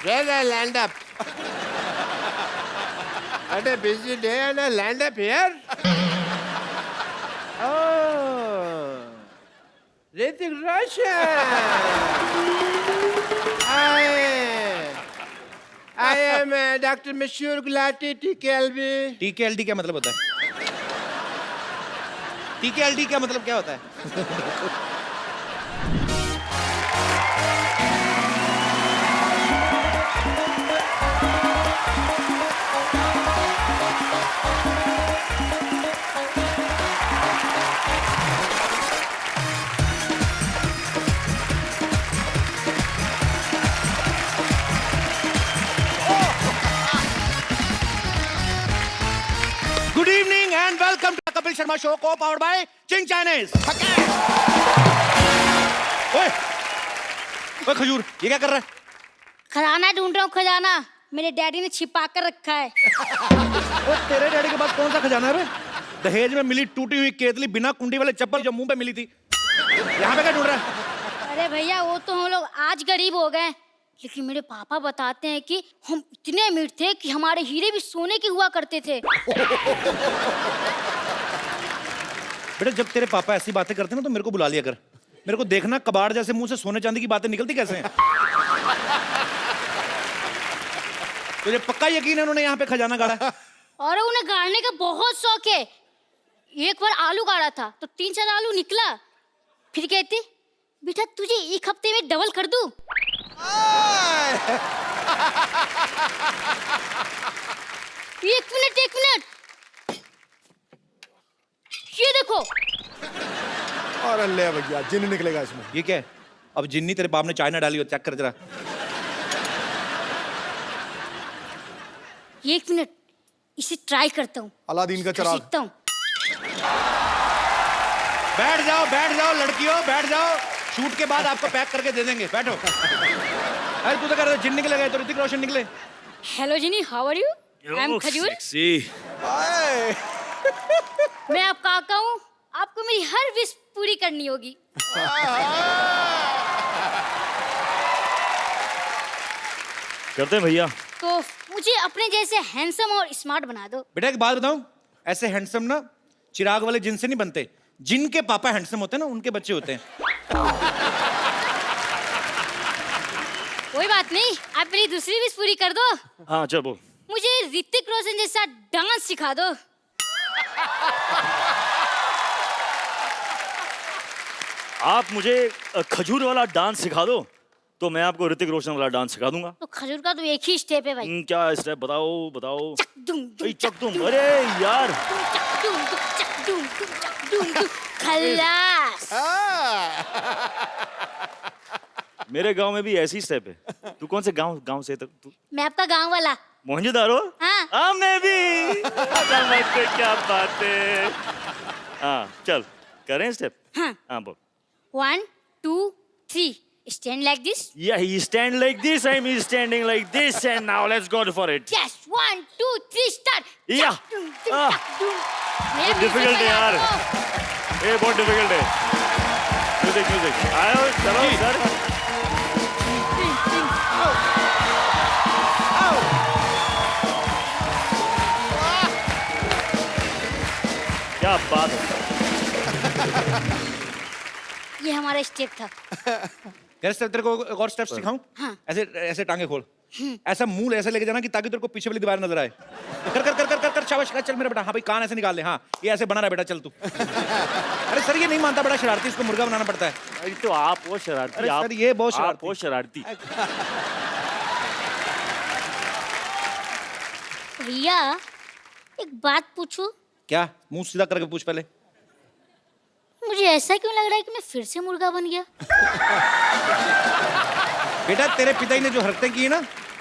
Where I land up? What a busy day and I land up here? Oh, Hrithik Roshan. I am Dr. Mashur Gulati TKLB. TKLD क्या मतलब होता है? TKLD क्या मतलब क्या होता है? Good evening and welcome to the Kapil Sharma Show, co-powered by Ching Chinese. ओए, ओए खजूर, ये क्या कर रहा है? खजाना ढूंढ रहा हूँ, खजाना मेरे डैडी ने छिपा कर रखा है। ओए तेरे डैडी के पास कौन सा खजाना है बे? दहेज में मिली टूटी हुई केतली बिना कुंडी वाले चप्पल जो मुंह पे मिली थी, यहाँ पे क्या ढूंढ रहा है? अरे भैया वो तो हम लोग आज गरीब हो गए, लेकिन मेरे पापा बताते हैं कि हम इतने अमीर थे कि हमारे हीरे भी सोने के हुआ करते थे। बेटा जब तेरे पापा ऐसी बातें करते हैं ना तो मेरे को बुला लिया कर। मेरे को देखना कबाड़ जैसे मुंह से सोने चांदी की बातें निकलती कैसे हैं। तुझे पक्का यकीन है उन्होंने यहाँ पे खजाना गाड़ा है? और उन्हें गाड़ने का बहुत शौक है। एक बार आलू गाड़ा था तो 3-4 आलू निकला, फिर कहते बेटा तुझे एक हफ्ते में डबल कर दूं। एक मिनट ये देखो। और ले भैया जिन निकलेगा इसमें। ये क्या है? अब जिन्नी तेरे बाप ने चाय ना डाली हो, चेक कर जरा। एक मिनट इसे ट्राई करता हूँ। अलादीन का चिराग। सीखता हूँ। बैठ जाओ लड़कियों, बैठ जाओ। शूट के बाद आपको पैक करके दे देंगे, बैठो। अरे तू तो कह रहा था जिन निकले गए तो ऋतिक रोशन निकले। Hello Genie, how are you? I am Khajoor. मैं आपका काका हूँ, आपको मेरी हर विश पूरी करनी होगी। करते हैं भैया। तो मुझे अपने जैसे हैंडसम और स्मार्ट बना दो। बेटा एक बात बताऊं, ऐसे हैंडसम ना चिराग वाले जिन से नहीं बनते। जिनके पापा हैंडसम होते हैं ना उनके बच्चे होते हैं। कोई बात नहीं, आप मेरी दूसरी विश पूरी कर दो। हाँ चल बोल। मुझे ऋतिक रोशन जैसा डांस सिखा दो। आप मुझे खजूर वाला डांस सिखा दो तो मैं आपको ऋतिक रोशन वाला डांस सिखा दूंगा। तो खजूर का तो एक ही स्टेप है भाई। क्या स्टेप बताओ बताओ। चक दुम दुम, चक तुम, अरे यार खल्लास। मेरे गांव में भी ऐसी स्टेप है। तू कौन से गांव से तू? मैं आपका गांव वाला। मोहनजोदारो? हाँ। मैं भी। क्या बात है। हाँ चल करें स्टेप। हाँ बोल। 1 2 3 stand like this. Yeah, he stand like this, I'm standing like this, and now let's go for it. Yes, 1 2 3 start. Yeah. Difficult है यार। ये बहुत difficult है। Music। आयो चलो सर। क्या बात है। ये हमारा स्टेप था। यार स्टेप तेरे को एक और स्टेप सिखाऊं? हाँ। ऐसे टांगे खोल, ऐसा मुंह ऐसे लेके जाना कि ताकि तेरे को पीछे वाली दीवार नजर आए। कर शाबाश, चल मेरा बेटा। हाँ भाई कान ऐसे निकाल ले। हाँ ये ऐसे बना रहा बेटा, चल तू। अरे सर ये नहीं मानता, बड़ा शरारती, इसको मुर्गा बनाना पड़ता है। अरे तो आप वो शरारती। अरे सर ये बहुत शरारती। आप वो शरारती। भैया एक बात पूछूं? क्या? मुंह सीधा करके पूछ पहले। मुझे ऐसा क्यों लग रहा है कि मैं फिर से मुर्गा बन गया? बेटा तेरे पिताजी ने जो हरकतें की है ना,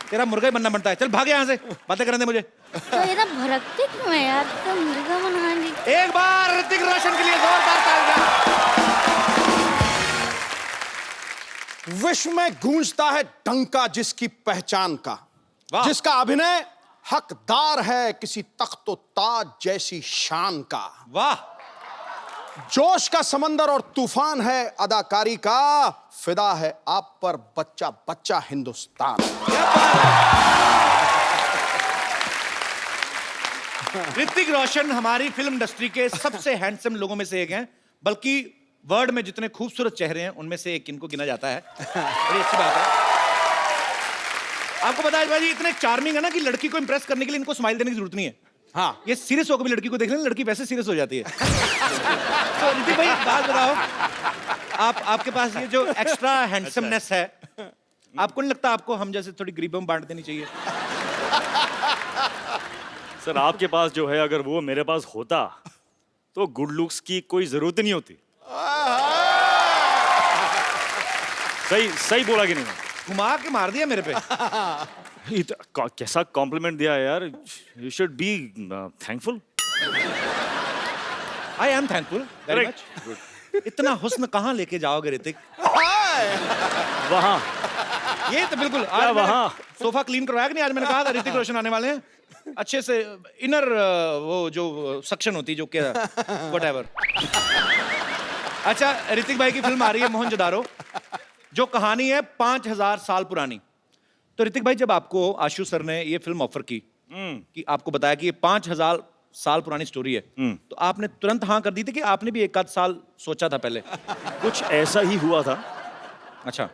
तेरा मुर्गा ही बनना बनता है। चल भाग यहाँ से, बातें करने दे मुझे। तो ये ना भड़कते क्यों है यार? तो मुर्गा बनाएंगे। एक बार ऋतिक रोशन के लिए जोरदार तालियां। विश्व में गूंजता है डंका जिसकी पहचान का, वाह। जिसका अभिनय हकदार है किसी तख्तो ताज जैसी शान का। वाह। जोश का समंदर और तूफान है अदाकारी का, फिदा है आप पर बच्चा बच्चा हिंदुस्तान। ऋतिक रोशन हमारी फिल्म इंडस्ट्री के सबसे हैंडसम लोगों में से एक हैं, बल्कि वर्ल्ड में जितने खूबसूरत चेहरे हैं उनमें से एक इनको गिना जाता है। बड़ी अच्छी बात है। आपको पता है भाई इतने चार्मिंग है ना कि लड़की को इंप्रेस करने के लिए इनको स्माइल देने की जरूरत नहीं है। हाँ, ये सीरियस होकर भी लड़की को देख लें, लड़की वैसे सीरियस हो जाती है। तो ऋतिक भाई बात बताओ, आपके पास ये जो एक्स्ट्रा हैंडसमनेस है, आपको नहीं लगता आपको हम जैसे थोड़ी गरीबों में बांट देनी चाहिए? सर आपके पास जो है अगर वो मेरे पास होता तो गुड लुक्स की कोई जरूरत नहीं होती। सही सही बोला कि नहीं? घुमा के मार दिया मेरे पे। कैसा कॉम्प्लीमेंट दिया यार। You should be thankful. I am thankful very much. इतना हुस्न कहाँ लेके जाओगे ऋतिक? वहां ये तो बिल्कुल क्या आज वहाँ? सोफा क्लीन करवाया कि नहीं? आज मैंने कहा था ऋतिक रोशन आने वाले हैं, अच्छे से इनर वो जो सक्शन होती जो क्या व्हाटएवर। अच्छा, ऋतिक भाई की फिल्म आ रही है मोहनजोदारो, जो कहानी है 5000 साल पुरानी। तो ऋतिक भाई जब आपको आशु सर ने ये फिल्म ऑफर की कि आपको बताया कि ये 5000 साल पुरानी स्टोरी है, तो आपने तुरंत हाँ कर दी थी कि आपने भी एक आध साल सोचा था पहले? कुछ ऐसा ही हुआ था, अच्छा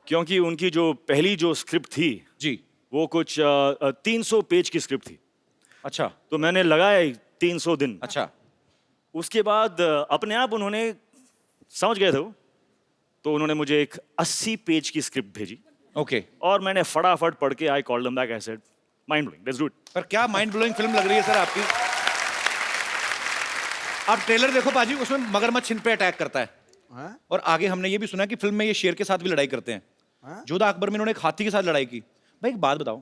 क्योंकि उनकी जो पहली जो स्क्रिप्ट थी जी, वो कुछ 300 पेज की स्क्रिप्ट थी। अच्छा तो मैंने लगाया 300 दिन। अच्छा उसके बाद अपने आप उन्होंने समझ गए थे वो, तो उन्होंने मुझे एक 80 पेज की स्क्रिप्ट भेजी ओके। और मैंने फटाफट पढ़ के I called them back, I said mind blowing, let's do it. पर क्या माइंड ब्लोइंग फिल्म लग रही है सर आपकी। आप ट्रेलर देखो पाजी, उसमें मगरमच्छ इन पे अटैक करता है। और आगे हमने ये भी सुना कि फिल्म में ये शेर के साथ भी लड़ाई करते हैं। जोधा अकबर में इन्होंने एक हाथी के साथ लड़ाई की। भाई एक बात बताओ,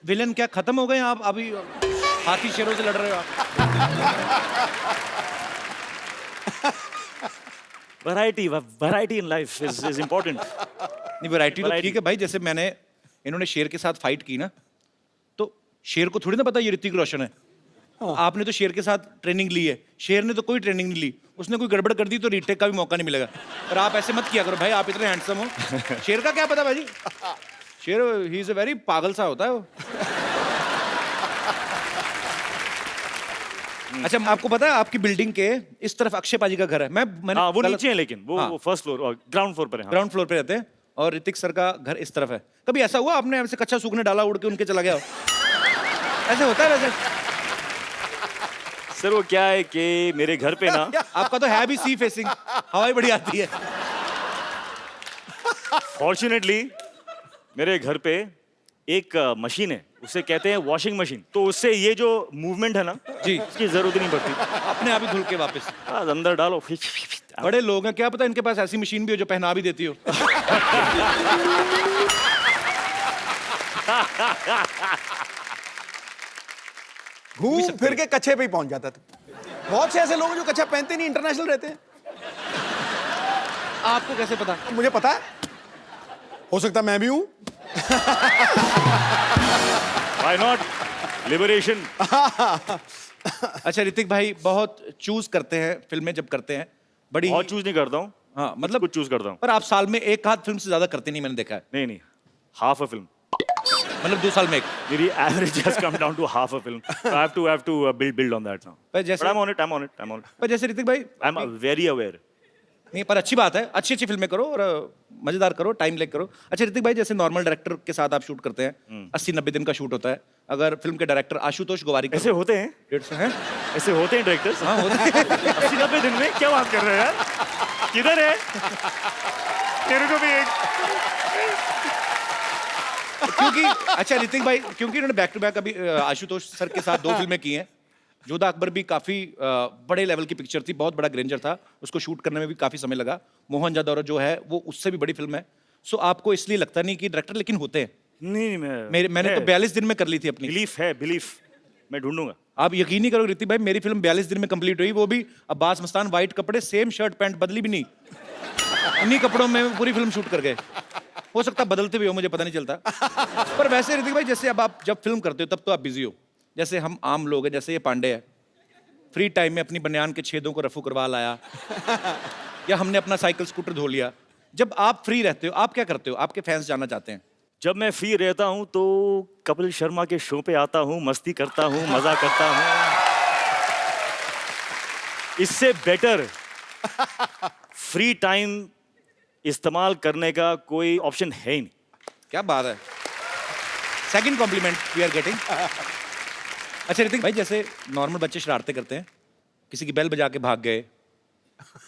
विलन क्या खत्म हो गए आप? अभी हाथी शेरों से लड़ रहे हो आप। Variety in life is important. नहीं, वैरायटी तो ठीक है भाई। जैसे मैंने इन्होंने शेर के साथ फाइट की ना, तो शेर को थोड़ी ना पता ये ऋतिक रोशन है। आपने तो शेर के साथ ट्रेनिंग ली है, शेर ने तो कोई ट्रेनिंग नहीं ली। उसने कोई गड़बड़ कर दी तो रीटेक का भी मौका नहीं मिलेगा। और आप ऐसे मत किया करो भाई, आप इतने हैंडसम हो। शेर का क्या पता भाई, शेर ही इज अ वेरी पागल सा होता है वो। अच्छा, आपको पता है आपकी बिल्डिंग के इस तरफ अक्षय पाजी का घर है। मैंने हाँ, वो नीचे है, लेकिन वो हाँ। फर्स्ट फ्लोर और ग्राउंड फ्लोर पर है। हाँ। ग्राउंड फ्लोर पे रहते हैं और ऋतिक सर का घर इस तरफ है। कभी ऐसा हुआ आपने ऐसे कच्चा सूखने डाला, उड़ के उनके चला गया हो? ऐसे होता है वैसे? सर वो क्या है कि मेरे घर पे ना आपका तो है भी सी फेसिंग, हवाई बड़ी आती है। फॉर्चुनेटली मेरे घर पे एक मशीन है, उसे कहते हैं वॉशिंग मशीन। तो उससे ये जो मूवमेंट है ना जी, उसकी जरूरत नहीं पड़ती। अपने आप ही धुल के वापस अंदर डालो। बड़े लोग हैं, क्या पता इनके पास ऐसी मशीन भी हो जो पहना भी देती हो। घूम फिर के कच्छे पे ही पहुंच जाता था। बहुत से ऐसे लोग हैं जो कच्छा पहनते नहीं, इंटरनेशनल रहते हैं। आपको कैसे पता? मुझे पता है, हो सकता मैं भी हूं। Why not? Liberation. अच्छा ऋतिक भाई बहुत चूज करते हैं फिल्में जब करते हैं, बड़ी बहुत चूज नहीं करता हूँ। हाँ मतलब कुछ चूज करता हूँ। पर आप साल में एक आध फिल्म से ज्यादा करते नहीं, मैंने देखा है। नहीं नहीं, हाफ अ फिल्म। मतलब 2 साल में एक। मेरी average has come down to half a film. So I have to build on that now. पर जैसे But I'm on it. पर जैसे ऋतिक भाई I'm very aware. नहीं, पर अच्छी बात है, अच्छी अच्छी फिल्में करो और मजेदार करो, टाइम लेके करो। अच्छा ऋतिक भाई, जैसे नॉर्मल डायरेक्टर के साथ आप शूट करते हैं, 80-90 दिन का शूट होता है। अगर फिल्म के डायरेक्टर आशुतोष गोवारी ऐसे होते हैं? 150 हैं? ऐसे होते हैं डायरेक्टर्स? हाँ होते हैं। 80-90 दिन में क्या बात कर रहे हैं यार? किधर है? मेरे को भी एक। क्योंकि अच्छा ऋतिक भाई, क्योंकि इन्होंने बैक टू बैक अभी आशुतोष सर के साथ 2 फिल्में की हैं। जोधा अकबर भी काफी बड़े लेवल की पिक्चर थी, बहुत बड़ा ग्रेंजर था, उसको शूट करने में भी काफी समय लगा। मोहनजोदारो जो है वो उससे भी बड़ी फिल्म है। सो आपको इसलिए लगता नहीं कि डायरेक्टर लेकिन होते हैं? नहीं, मैंने तो 42 दिन में कर ली थी अपनी। बिलीफ मैं ढूंढूंगा। आप यकीन नहीं करोगे ऋतिक भाई, मेरी फिल्म 42 दिन में कंप्लीट हुई, वो भी अब्बास मस्तान वाइट कपड़े, सेम शर्ट पैंट, बदली भी नहीं, उन्हीं कपड़ों में पूरी फिल्म शूट कर गए। हो सकता है बदलते भी हो, मुझे पता नहीं चलता। पर वैसे ऋतिक भाई, जैसे अब आप जब फिल्म करते हो तब तो आप बिजी हो, जैसे हम आम लोग हैं, जैसे ये पांडे है, फ्री टाइम में अपनी बनियान के छेदों को रफू करवा लाया या हमने अपना साइकिल स्कूटर धो लिया। जब आप फ्री रहते हो आप क्या करते हो? आपके फैंस जानना चाहते हैं। जब मैं फ्री रहता हूँ तो कपिल शर्मा के शो पे आता हूँ, मस्ती करता हूँ, मजा करता हूँ। इससे बेटर फ्री टाइम इस्तेमाल करने का कोई ऑप्शन है ही नहीं। क्या बात है, second compliment we are getting. अच्छा ऋतिक भाई, जैसे नॉर्मल बच्चे शरारतें करते हैं, किसी की बेल बजा के भाग गए,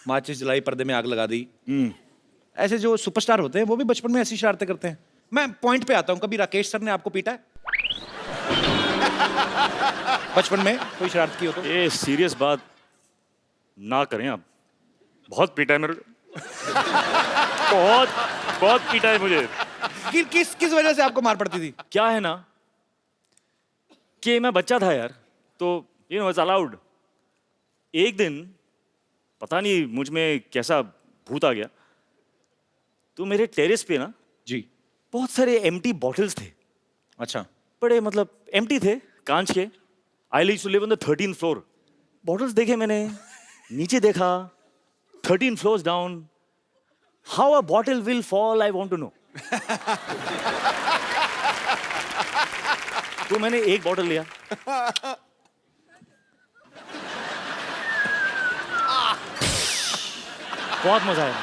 माचिस जलाई, पर्दे में आग लगा दी, ऐसे जो सुपरस्टार होते हैं वो भी बचपन में ऐसी शरारतें करते हैं। मैं पॉइंट पे आता हूँ, कभी राकेश सर ने आपको पीटा है बचपन में कोई शरारत की हो तो? ये सीरियस बात ना करें आप। बहुत पीटा है मेरे को। बहुत बहुत पीटा है मुझे। किस वजह से आपको मार पड़ती थी? क्या है ना कि मैं बच्चा था यार, तो यू नो इट्स अलाउड। एक दिन पता नहीं मुझ में कैसा भूत आ गया, तो मेरे टेरेस पे ना जी। बहुत सारे एम्प्टी बॉटल्स थे। अच्छा। बड़े मतलब एम्प्टी थे, कांच के। I used to live on the 13th floor. Bottles देखे मैंने, नीचे देखा, 13 floors down. How a bottle will fall I want to know. तो मैंने एक बॉटल लिया, बहुत मजा आया,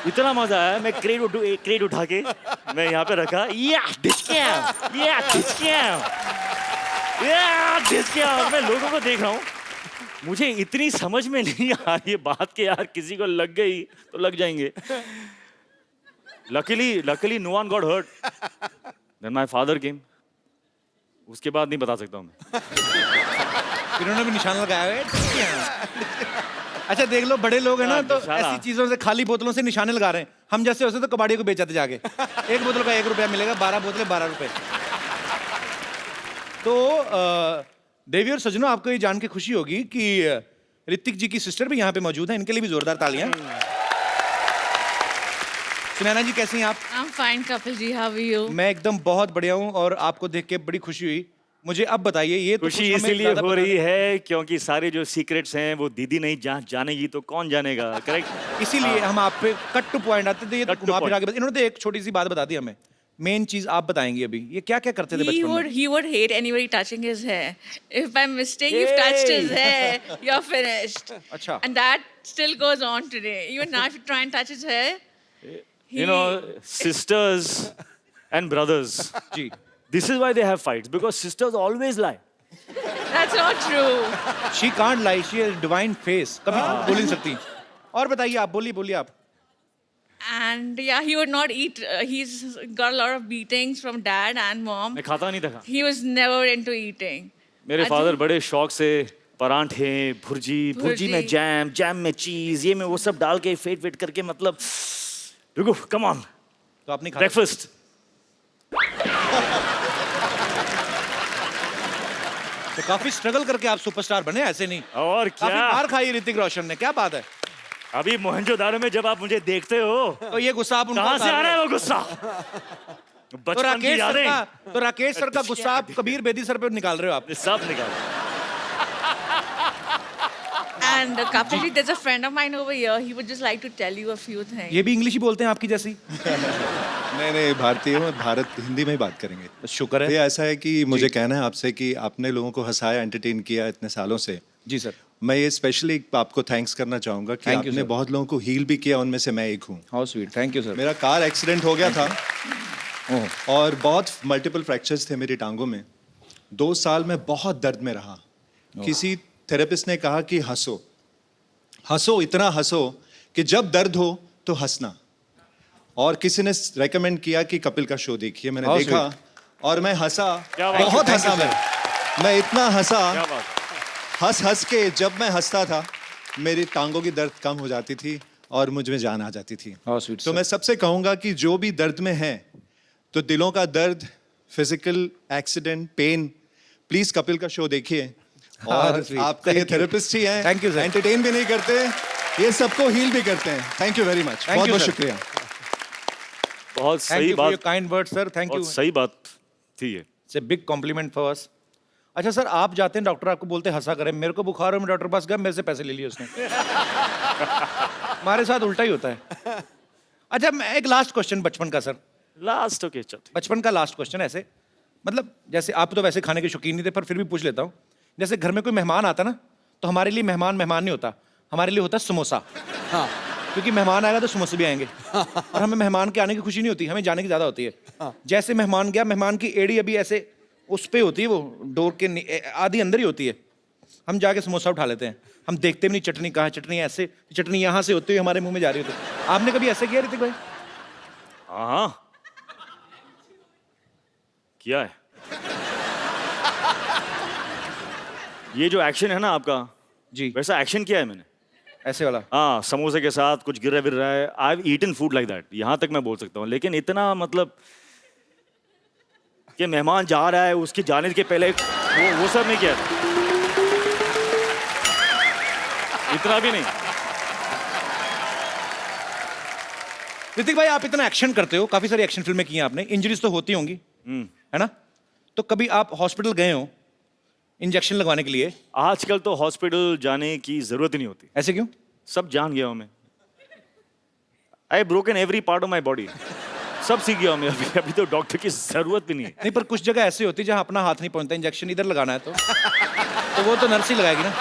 इतना मजा आया। मैं क्रेट उठा के मैं यहाँ पे रखा, मैं लोगों को देख रहा हूँ। मुझे इतनी समझ में नहीं आ रही बात कि यार किसी को लग गई तो लग जाएंगे। Luckily no one got hurt. Then my father came. उसके बाद नहीं बता सकता हूँ मैं। इन्होंने भी निशान लगाया है। अच्छा देख लो, बड़े लोग हैं ना तो निशाना। ऐसी चीजों से, खाली बोतलों से निशाने लगा रहे हैं। हम जैसे होते तो कबाड़ी को बेचाते जाके। एक बोतल का 1 रुपया मिलेगा, 12 बोतलें 12 रुपए। तो देवी और सजनों, आपको ये जान के खुशी होगी कि ऋतिक जी की सिस्टर भी यहाँ पे मौजूद है। इनके लिए भी जोरदार तालियां। सुनैना जी कैसी हैं आप? I'm fine, Kapil ji. How are you? मैं एकदम बहुत बढ़िया हूँ और आपको देख के बड़ी खुशी हुई। मुझे अब बताइए, ये तो खुशी कुछ हमें इसीलिए ज्यादा हो पता रही है क्योंकि सारे जो सीक्रेट्स हैं वो दीदी नहीं जानेगी तो कौन जानेगा। करेक्ट। इसीलिए हम आप पे कट टू पॉइंट आते थे। ये तो Cut to घुमा फिरा point. के इन्होंने तो एक छोटी सी बात बता दी हमें। मेन चीज आप बताएंगे अभी, ये क्या क्या करते थे He बचपन would में? he would hate anybody touching his hair. If by mistake you've touched his hair, you're finished. अच्छा। And that still goes on today. Even now, if you try and touch his hair, You know, sisters and brothers. जी। This is why they have fights because sisters always lie. that's not true. She can't lie, she has divine face. कभी बोल नहीं सकती। और बताइए आप, बोलिए आप। And yeah, he would not eat. He's got a lot of beatings from dad and mom. मैं खाता नहीं था। He was never into eating. मेरे I फादर think- बड़े शौक से परांठे, भुर्जी में जैम में चीज, ये में वो सब डाल के फेट करके, मतलब रुको, कम ऑन, तो आपने खाया? ब्रेकफास्ट। तो काफी स्ट्रगल करके आप सुपरस्टार बने, ऐसे नहीं। और काफी क्या, मार खाई ऋतिक रोशन ने, क्या बात है। अभी मोहनजोदारो में जब आप मुझे देखते हो तो ये गुस्सा आप उनको कहाँ से उतार आ रहा रहे है हो। वो गुस्सा? तो बचपन की राकेश सर यादें का तो राकेश सर का गुस्सा आप कबीर बेदी सर पे निकाल रहे हो आप। सब निकाल। And Kapil ji, there's a friend of mine over here. He would just like to tell you a few things. ये भी इंग्लिश ही बोलते हैं आपकी जैसी? नहीं भारतीय हूँ, भारत हिंदी में ही बात करेंगे। शुक्र ये है। ऐसा है कि मुझे कहना है आपसे कि आपने लोगों को हंसाया, एंटरटेन किया इतने सालों से। जी सर। मैं ये स्पेशली आपको थैंक्स करना चाहूँगा कि Thank you, आपने sir. बहुत लोगों को हील भी किया, उनमें से मैं एक हूँ। How sweet, thank you sir. मेरा कार एक्सीडेंट हो गया था ओह, और बहुत मल्टीपल फ्रैक्चर्स थे मेरी टांगों में। 2 साल में बहुत दर्द में रहा। किसी थेरेपिस्ट ने कहा कि हंसो, इतना हंसो कि जब दर्द हो तो हंसना। और किसी ने रेकमेंड किया कि कपिल का शो देखिए। मैंने How देखा और मैं हंसा, क्या बात है। बहुत Thank you, हंसा मैं इतना हंसा, क्या बात। हंस के जब मैं हंसता था मेरी टांगों की दर्द कम हो जाती थी और मुझ में जान आ जाती थी। How sweet, तो sir. मैं सबसे कहूँगा कि जो भी दर्द में है, तो दिलों का दर्द, physical accident, pain, please Kapil का शो देखिए। और sweet. आपका ये Thank you. थेरेपिस्ट ही हैं, Thank you, sir. एंटरटेन भी नहीं करते, ये सबको हील भी करते हैं। Thank you very much, Thank बहुत you, बहुत sir. शुक्रिया। बहुत थैंक सही यू फॉर योर बात, kind word sir, thank you. बहुत सही बात थी ये। It's a big complement for us. अच्छा सर, आप जाते हैं डॉक्टर आपको बोलते हैं हंसा करें, मेरे को बुखार हो मैं डॉक्टर के पास गया, मेरे से पैसे ले लिए उसने। हमारे साथ उल्टा ही होता है। अच्छा, मैं एक लास्ट क्वेश्चन बचपन का सर, लास्ट ओके चल। बचपन का लास्ट क्वेश्चन ऐसे, मतलब जैसे आप तो वैसे खाने के शौकीन नहीं थे, पर फिर भी पूछ लेता हूँ। जैसे घर में कोई मेहमान आता ना, तो हमारे लिए मेहमान मेहमान नहीं होता, हमारे लिए होता समोसा। हाँ क्योंकि मेहमान आएगा तो समोसे भी आएंगे, और हमें मेहमान के आने की खुशी नहीं होती, हमें जाने की ज्यादा होती है। जैसे मेहमान गया, मेहमान की एड़ी अभी ऐसे उस पे होती है, वो डोर के आधी अंदर ही होती है, हम जाके समोसा उठा लेते हैं, हम देखते भी नहीं चटनी कहाँ है, चटनी ऐसे, चटनी यहाँ से होती हुई हमारे मुंह में जा रही होती है। आपने कभी ऐसे किया ऋतिक भाई? हाँ किया है। ये जो एक्शन है ना आपका, जी, वैसा एक्शन किया है मैंने। ऐसे वाला। हाँ, समोसे के साथ कुछ गिर रहा है। I have eaten food like that, यहाँ तक मैं बोल सकता हूँ। लेकिन इतना मतलब कि मेहमान जा रहा है, उसके जाने के पहले वो सब नहीं किया था। इतना भी नहीं। ऋतिक भाई, आप इतना एक्शन करते हो, काफी सारी एक्शन फिल्में की हैं आपने, इंजरीज तो होती होंगी, है ना? तो कभी आप हॉस्पिटल गए हो इंजेक्शन लगवाने के लिए? आजकल तो हॉस्पिटल जाने की जरूरत ही नहीं होती। ऐसे क्यों? सब जान गया हूं मैं। I broken every part of my body. सब सीख गया हूं मैं। अभी तो डॉक्टर की जरूरत भी नहीं है। नहीं, पर कुछ जगह ऐसी होती है जहां अपना हाथ नहीं पहुंचता, इंजेक्शन इधर लगाना है तो वो तो नर्स ही लगाएगी ना।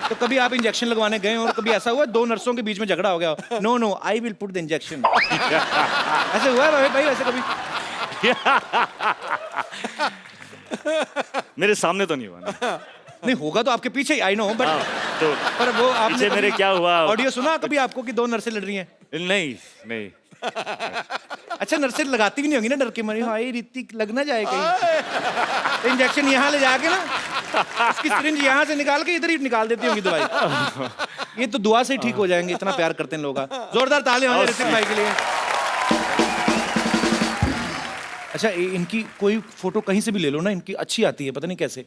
तो कभी आप इंजेक्शन लगवाने गए हो और कभी ऐसा हुआ 2 नर्सों के बीच में झगड़ा हो गया, no no I will put the injection, ऐसे हुआ है भाई वैसे कभी? मेरे सामने तो नहीं हुआ ना। नहीं होगा तो आपके पीछे ही, आई नो, बट तो पर वो आपने पीछे मेरे क्या हुआ? ऑडियो सुना कभी आपको कि 2 नर्सें लड़ रही हैं? नहीं नहीं। अच्छा, नर्सें लगाती भी नहीं होंगी ना डर के मारे, हाय ऋतिक लग ना जाए कहीं, तो इंजेक्शन यहाँ ले जाके ना उसकी सिरिंज यहाँ से निकाल के इधर ही निकाल देती होंगी दवाई। ये तो दुआ से ही ठीक हो जाएंगे, इतना प्यार करते हैं लोग। जोरदार ताली हो जाए ऋतिक भाई के लिए। अच्छा, इनकी कोई फोटो कहीं से भी ले लो ना, इनकी अच्छी आती है, पता नहीं कैसे,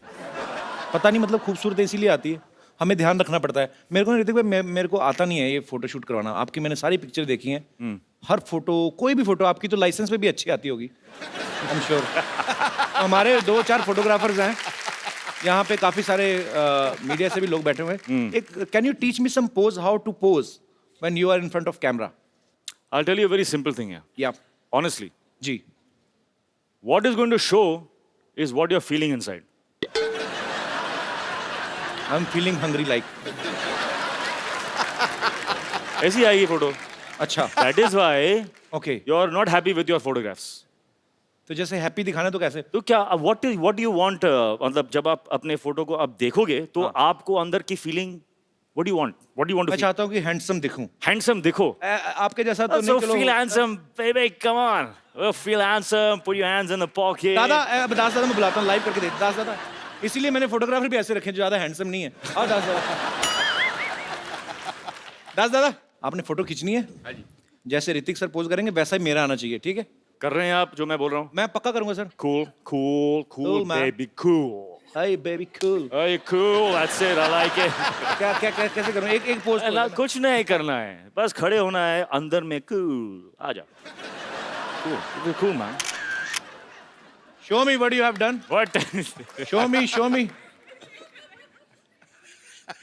पता नहीं, मतलब खूबसूरत इसीलिए आती है, हमें ध्यान रखना पड़ता है। मेरे को ना ऋतिक भाई, मेरे को आता नहीं है ये फोटो शूट करवाना। आपकी मैंने सारी पिक्चर देखी हैं, हर फोटो, कोई भी फोटो आपकी तो लाइसेंस पे भी अच्छी आती होगी, आई एम श्योर। हमारे 2-4 फोटोग्राफर्स हैं यहाँ पे, काफी सारे मीडिया से भी लोग बैठे हुए हैं। एक can you teach me some pose, how to pose when you are in front of camera? I tell you very simple thing है। या ऑनेस्टली, जी, what is going to show is what you're feeling inside. I am feeling hungry like. ऐसी आएगी photo. अच्छा, That is why okay. you're not happy with your photographs. तो जैसे happy दिखाना तो कैसे? तो क्या what do you want? मतलब जब आप अपने फोटो को आप देखोगे तो आपको अंदर की feeling what do you want? What do you want to मैं feel? चाहता हूँ कि हैंडसम दिखूं। Handsome दिखो। आपके जैसा तो So नहीं, चलो। feel handsome, baby, come on. Feel handsome, put your hands in the pocket. दादा, अब दास दादा मैं बुलाता हूँ, लाइव करके दे दास दादा, इसीलिए मैंने फोटोग्राफर भी ऐसे रखे जो ज्यादा हैंडसम नहीं है। आओ दास दादा। दास दादा, आपने फोटो खींचनी है, जैसे ऋतिक सर पोज करेंगे वैसा ही मेरा आना चाहिए, ठीक है? कर रहे हैं आप जो मैं बोल रहा हूँ? मैं पक्का करूंगा sir. Cool, cool, cool, Cool, man. baby, cool. Hi baby cool. Hey, cool, that's it, I like it. क्या क्या क्या कैसे करूं? एक पोज। अला, कुछ नहीं करना है, बस खड़े होना है अंदर में। कूल, आ जा। Cool, cool man. Show me what you have done. What? Show me, show me,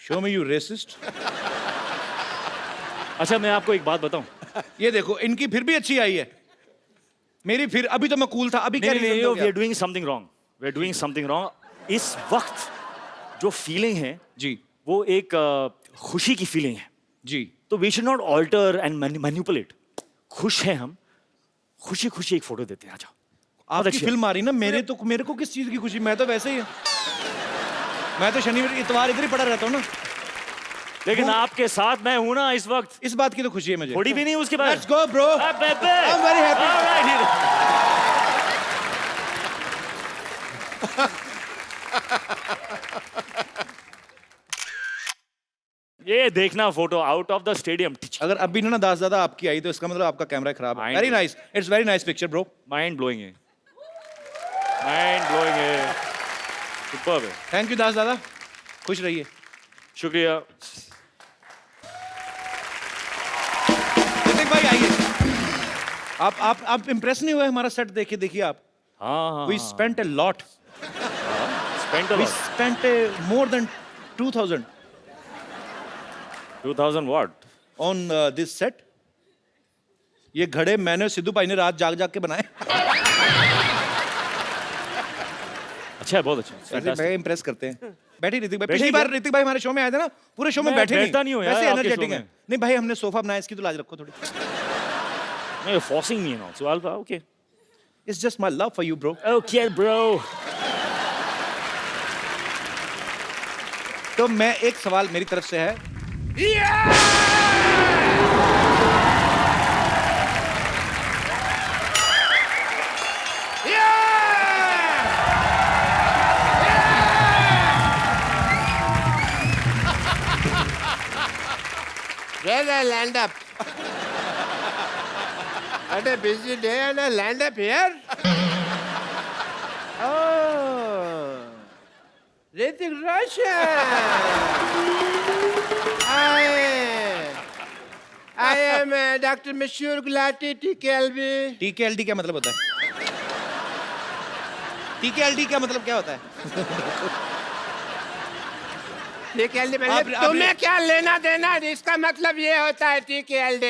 show me, you resist. अच्छा, मैं आपको एक बात बताऊं। ये देखो, इनकी फिर भी अच्छी आई है, मेरी फिर, अभी तो मैं कूल था, अभी क्या नहीं, reason नहीं, हो वी गया? Are doing something wrong. We are doing something wrong. इस वक्त जो फीलिंग है जी वो एक खुशी की फीलिंग है। जी, तो we should not alter and manipulate. खुश हैं हम, खुशी खुशी एक फोटो देते हैं। आ जाओ। आपकी फिल्म आ रही ना, मेरे को किस चीज की खुशी? मैं तो वैसे ही, मैं तो शनिवार इतवार इधर ही पड़ा रहता हूँ ना। लेकिन आपके साथ मैं हूं ना इस वक्त। इस बात की तो खुशी है मुझे। थोड़ी भी नहीं उसके बाद। Let's go bro, I am very happy. ये देखना photo out of the stadium. अगर अभी ना दास दादा आपकी आई तो इसका मतलब आपका कैमरा खराब है। Mind very nice, it's very nice picture bro. Mind blowing है, माइंड ब्लोइंग है, सुपर्ब है। थैंक यू दास दादा, खुश रहिए। शुक्रिया। ऋतिक भाई आइए। आप इम्प्रेस नहीं हुए हमारा सेट देखे? देखिए आप, हाँ हाँ we spent a lot. spent a We lot. spent more than 2,000 2000 what? on this set. ये घड़े मैंने और सिद्धू भाई ने रात जाग जाग के बनाए। अच्छा है, बहुत अच्छा। ऐसे Fantastic. मैं इम्प्रेस करते हैं। बैठी ऋतिक भाई, बैठे पिछली क्या? बार ऋतिक भाई हमारे शो में आए थे ना, पूरे शो में मैं बैठे बैठता नहीं हूँ यार वैसे आपके एनर्जेटिक show है। में। नहीं भाई, हमने सोफा बनाया, इसकी तो लाज रखो थोड़ी। No, you're forcing me now. So I'll okay. It's just my love for you, bro. Okay, bro. तो मैं एक सवाल मेरी तरफ से है। Where I land up? What a busy day and I land up here? Oh, Hrithik Roshan. I am Dr. Mashur Gulati TKLB. TKLD क्या मतलब होता है? TKLD क्या मतलब क्या होता है? TKLD आप- मतलब आप- तुम्हें क्या लेना देना? इसका मतलब ये होता है TKLD.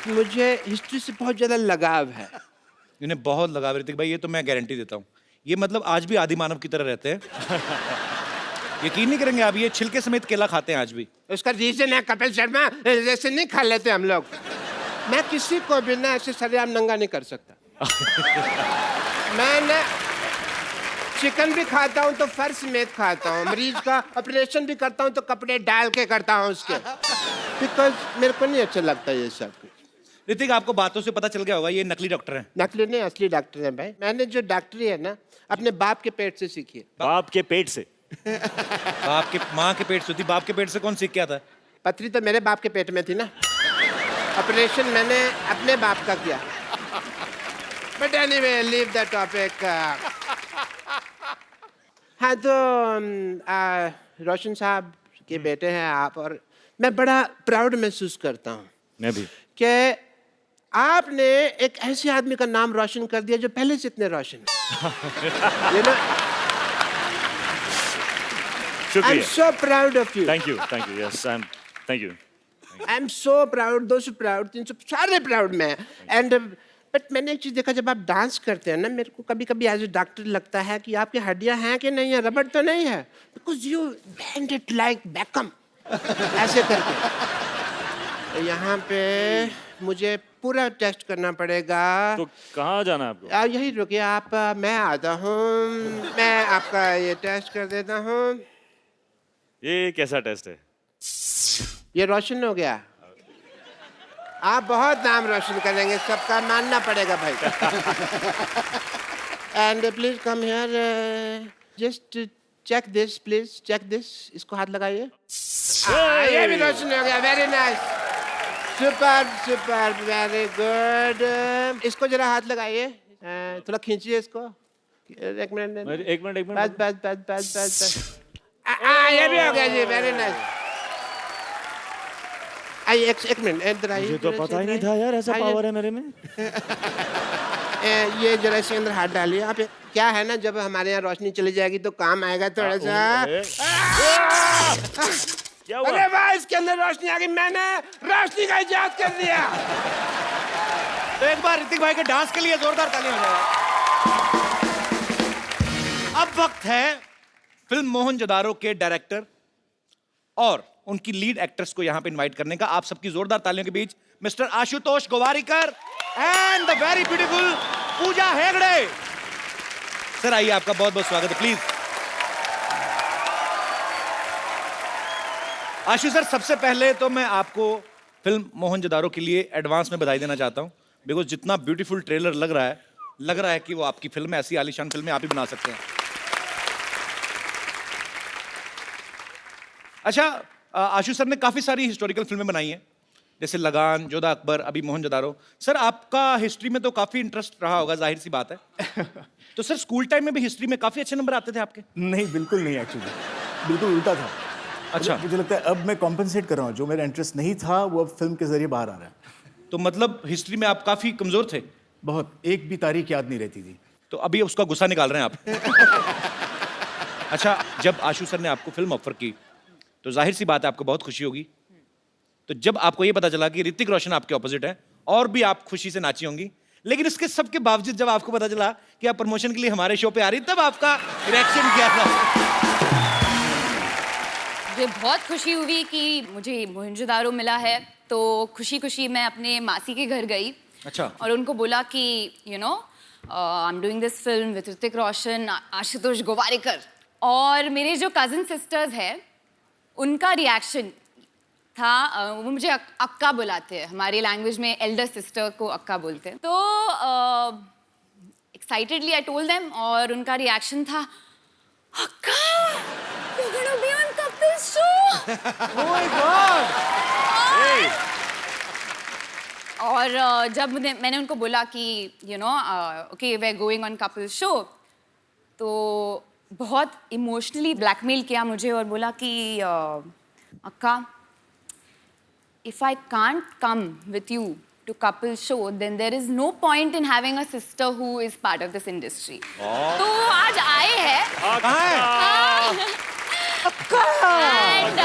मुझे हिस्ट्री से बहुत ज्यादा लगाव है. इन्हें बहुत लगा ऋतिक भाई, ये तो मैं गारंटी देता हूँ। ये मतलब आज भी आदि मानव की तरह रहते हैं। यकीन नहीं करेंगे आप, ये छिलके समेत केला खाते हैं आज भी। उसका रीजन है कपिल शर्मा, जैसे नहीं खा लेते हम लोग। मैं किसी को भी ना ऐसे सरेआम नंगा नहीं कर सकता। मैं ना चिकन भी खाता हूँ तो फर्श समेत खाता हूँ, मरीज का ऑपरेशन भी करता हूँ तो कपड़े डाल के करता हूँ उसके, बिकॉज मेरे को नहीं अच्छा लगता ये सब। ऋतिक, आपको बातों से पता चल गया होगा ये नकली डॉक्टर हैं। नकली नहीं, असली डॉक्टर है भाई। मैंने जो डॉक्टरी है ना अपने बाप के पेट से सीखी है। बाप के पेट से। बाप के माँ के पेट से होती, बाप के पेट से कौन सीख के आता है? पथरी तो मेरे बाप के पेट में थी ना, ऑपरेशन मैंने अपने बाप का किया। But anyway, leave the topic. हाँ तो रोशन साहब के बेटे हैं आप, और मैं बड़ा प्राउड महसूस करता हूँ मैं भी। कि आपने एक ऐसे आदमी का नाम रोशन कर दिया जो पहले से इतने रोशन है। You know, I'm शुक्रिया। so proud of you. Thank you. Yes, thank you. I'm so proud, those proud, तीन सब सारे proud में and but मैंने एक चीज देखा, जब आप डांस करते हैं ना, मेरे को कभी कभी एज ए डॉक्टर लगता है कि आपकी हड्डियां हैं कि नहीं है, रबड़ तो नहीं है, because you band it like Beckham ऐसे करके। तो यहाँ पे मुझे पूरा टेस्ट करना पड़ेगा। तो कहाँ जाना है आपको? यही रुकिए आप, मैं आता हूँ, मैं आपका ये टेस्ट कर देता हूँ। ये कैसा टेस्ट है? ये रोशन हो गया। आप बहुत नाम रोशन करेंगे, सबका मानना पड़ेगा भाई। And please come here, just check this, please check this. इसको हाथ लगाइए। ये भी रोशन हो गया, very nice, super super, very good. इसको जरा हाथ लगाइए, थोड़ा खींचिए इसको। एक मिनट, एक मिनट। बस बस बस बस बस बस। ये भी हो गया जी, वेरी नाइस। आइए एक मिनट, इधर आइए। मुझे तो पता ही नहीं था यार ऐसा पावर है मेरे में। ये जरा इसके अंदर हाथ डालिए आप। क्या है ना, जब हमारे यहाँ रोशनी चली जाएगी तो काम आएगा थोड़ा सा। क्या हुआ? अरे वाह, इसके अंदर रोशनी आ गई, मैंने रोशनी का इजाद कर दिया। तो एक बार ऋतिक भाई के डांस के लिए जोरदार ताली हो जाए। अब वक्त है फिल्म मोहनजोदारो के डायरेक्टर और उनकी लीड एक्ट्रेस को यहां पे इनवाइट करने का। आप सबकी जोरदार तालियों के बीच mister Ashutosh Gowariker and the very beautiful Pooja Hegde. Sir आइए, आपका बहुत बहुत स्वागत है, प्लीज। आशु सर, सबसे पहले तो मैं आपको फिल्म मोहनजोदारो के लिए एडवांस में बधाई देना चाहता हूं, बिकॉज जितना ब्यूटीफुल ट्रेलर लग रहा है कि वो आपकी फिल्म है। ऐसी आलीशान फिल्में आप ही बना सकते हैं। अच्छा, आशु सर ने काफी सारी हिस्टोरिकल फिल्में बनाई हैं, जैसे लगान, जोधा अकबर, अभी मोहनजोदारो। सर आपका हिस्ट्री में तो काफी इंटरेस्ट रहा होगा, जाहिर सी बात है। तो सर स्कूल टाइम में भी हिस्ट्री में काफी अच्छे नंबर आते थे आपके? नहीं, बिल्कुल नहीं, एक्चुअली बिल्कुल उल्टा था। अच्छा। मुझे लगता है अब मैं कॉम्पनसेट कर रहा हूँ, जो मेरा इंटरेस्ट नहीं था वो अब फिल्म के जरिए बाहर आ रहा है। तो मतलब हिस्ट्री में आप काफी कमजोर थे? बहुत, एक भी तारीख याद नहीं रहती थी। तो अभी उसका गुस्सा निकाल रहे हैं आप। अच्छा, जब आशु सर ने आपको फिल्म ऑफर की तो जाहिर सी बात है आपको बहुत खुशी होगी। तो जब आपको ये पता चला कि ऋतिक रोशन आपके ऑपोजिट है, और भी आप खुशी से नाची होंगी, लेकिन इसके सब के बावजूद जब आपको पता चला कि आप प्रमोशन के लिए हमारे शो पे आ रही, तब आपका रिएक्शन क्या था? मुझे बहुत खुशी हुई कि मुझे मोहनजोदारो मिला है, तो खुशी खुशी मैं अपने मासी के घर गई। अच्छा। और उनको बोला कि you know I am doing this film with Hrithik Roshan, Ashutosh Gowariker, और मेरे जो कजिन सिस्टर्स हैं उनका रिएक्शन था, वो मुझे अक्का बुलाते हैं, हमारी लैंग्वेज में एल्डर सिस्टर को अक्का बोलते हैं। तो एक्साइटेडली आई टोल्ड देम, और उनका रिएक्शन था, अक्का you're gonna be on Kapil's show। Oh my God! और जब मैंने उनको बोला कि you know okay we are going on Kapil show, तो बहुत इमोशनली ब्लैकमेल किया मुझे और बोला कि अक्का, if I can't come with you to couple show, then there is no point in having a sister who is part of this industry। तो आज आए हैं। कहाँ है? And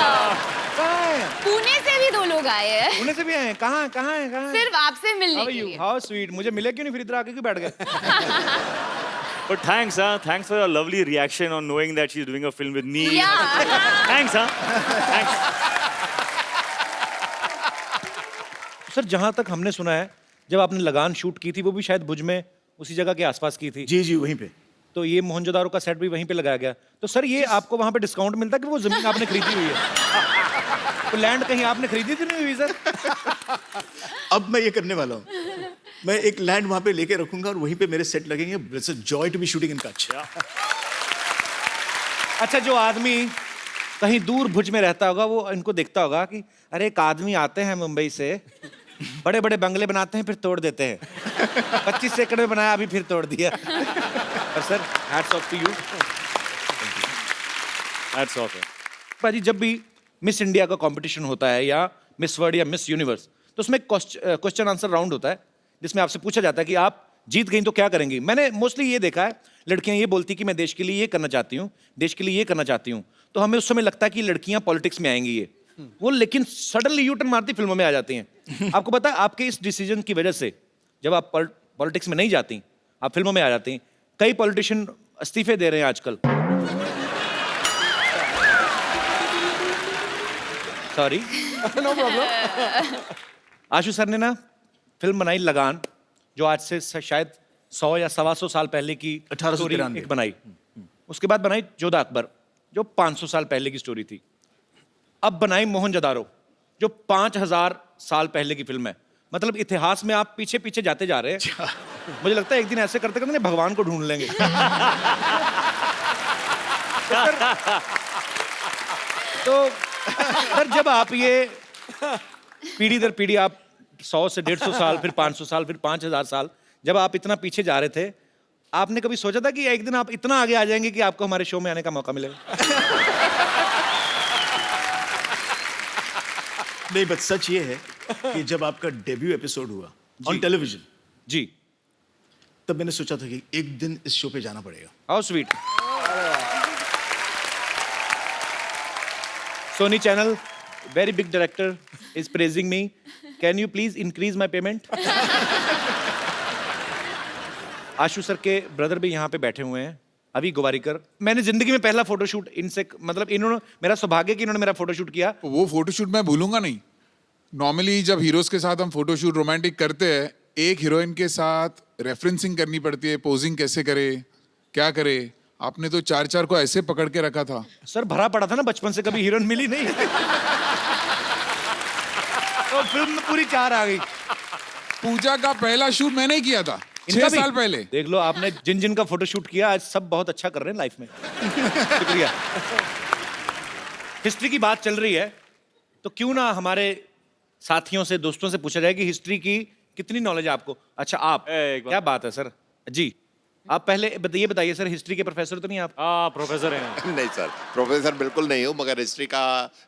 पुणे से भी 2 लोग आए हैं, पुणे से भी आए हैं? कहाँ कहाँ है? कहाँ है? सिर्फ आपसे मिलने के लिए। How sweet. मुझे मिले क्यों नहीं, फिर इधर आके क्यों बैठ गए? But thanks, thanks for your lovely reaction on knowing that she's doing a film with me. Yeah. Thanks, thanks. Sir, जहाँ तक हमने सुना है, जब आपने लगान शूट की थी वो भी शायद भुज में उसी जगह के आसपास की थी। जी जी वहीं पे। तो ये मोहनजोदारो का सेट भी वहीं पे लगाया गया। तो सर, ये आपको वहाँ पे डिस्काउंट मिलता कि वो जमीन आपने खरीदी हुई है? तो लैंड कहीं आपने खरीदी थी नहीं हुई सर? अब मैं ये करने वाला हूँ, मैं एक लैंड वहाँ पे लेके रखूंगा और वहीं पे मेरे सेट लगेंगे। It's a joy to be shooting in Kutch. अच्छा, जो आदमी कहीं दूर भुज में रहता होगा वो इनको देखता होगा कि अरे एक आदमी आते हैं मुंबई से, बड़े बड़े बंगले बनाते हैं फिर तोड़ देते हैं। 25 एकड़ में बनाया, अभी फिर तोड़ दिया। और sir, hats off to you. Hats off. भाजी, जब भी मिस इंडिया का कंपटीशन होता है या मिस वर्ल्ड या मिस यूनिवर्स, तो उसमें क्वेश्चन आंसर राउंड होता है जिसमें आपसे पूछा जाता है कि आप जीत गई तो क्या करेंगी। मैंने मोस्टली ये देखा है, लड़कियां ये बोलती कि मैं देश के लिए ये करना चाहती हूँ, देश के लिए ये करना चाहती हूँ। तो हमें उस समय लगता है कि लड़कियां पॉलिटिक्स में आएंगी ये वो, लेकिन सडनली यू टर्न मारती फिल्मों में आ जाती हैं। आपको पता है, आपके इस डिसीजन की वजह से जब आप पॉलिटिक्स में नहीं जाती, आप फिल्मों में आ जाती, कई पॉलिटिशियन इस्तीफे दे रहे हैं आजकल। Sorry, no problem. Ashu sir ने ना फिल्म बनाई लगान, जो आज से शायद 100 या 125 साल पहले की 1893 एक बनाई। उसके बाद बनाई जोधा अकबर, जो 500 साल पहले की स्टोरी थी। अब बनाई मोहनजोदारो, जो 5000 साल पहले की फिल्म है। मतलब इतिहास में आप पीछे पीछे जाते जा रहे हैं। मुझे लगता है एक दिन ऐसे करते करते भगवान को ढूंढ लेंगे। तो सर, जब आप ये पीढ़ी दर पीढ़ी, आप 100 से 150 साल, फिर 500 साल, फिर 5000 साल, जब आप इतना पीछे जा रहे थे, आपने कभी सोचा था कि एक दिन आप इतना आगे आ जाएंगे कि आपको हमारे शो में आने का मौका मिलेगा? नहीं, बट सच ये है कि जब आपका डेब्यू एपिसोड हुआ ऑन टेलीविजन, जी, तब मैंने सोचा था कि एक दिन इस शो पे जाना पड़ेगा। How sweet. Sony channel, very big director is praising me. Can you please increase my payment? Ashu sir के ब्रदर भी यहाँ पे बैठे हुए हैं, अभी गोवारिकर। मैंने जिंदगी में पहला फोटोशूट इनसे, मतलब इन्होंने, मेरा सौभाग्य कि इन्होंने मेरा फोटोशूट किया। वो फोटोशूट मैं भूलूंगा नहीं। नॉर्मली जब हीरोज के साथ हम फोटोशूट रोमांटिक करते हैं, एक हीरोइन के साथ रेफरेंसिंग करनी पड़ती है, पोजिंग कैसे करे, क्या करे। आपने तो 4-4 को ऐसे पकड़ के रखा था। सर, भरा पड़ा था ना बचपन से, कभी हीरोइन मिली नहीं। तो फिल्म में पूरी 4 आ गई। पूजा का पहला शूट मैंने ही किया था 6 साल पहले। देख लो, आपने जिन जिन का फोटोशूट किया, आज सब बहुत अच्छा कर रहे हैं लाइफ में। शुक्रिया। हिस्ट्री की बात चल रही है, तो क्यों ना हमारे साथियों से, दोस्तों से पूछा जाए कि हिस्ट्री की कितनी नॉलेज है आपको। अच्छा, आप, क्या बात है सर जी, आप पहले ये बताइए सर, हिस्ट्री के प्रोफेसर तो नहीं आप? प्रोफेसर हैं। नहीं सर, प्रोफेसर बिल्कुल नहीं हूँ, मगर हिस्ट्री का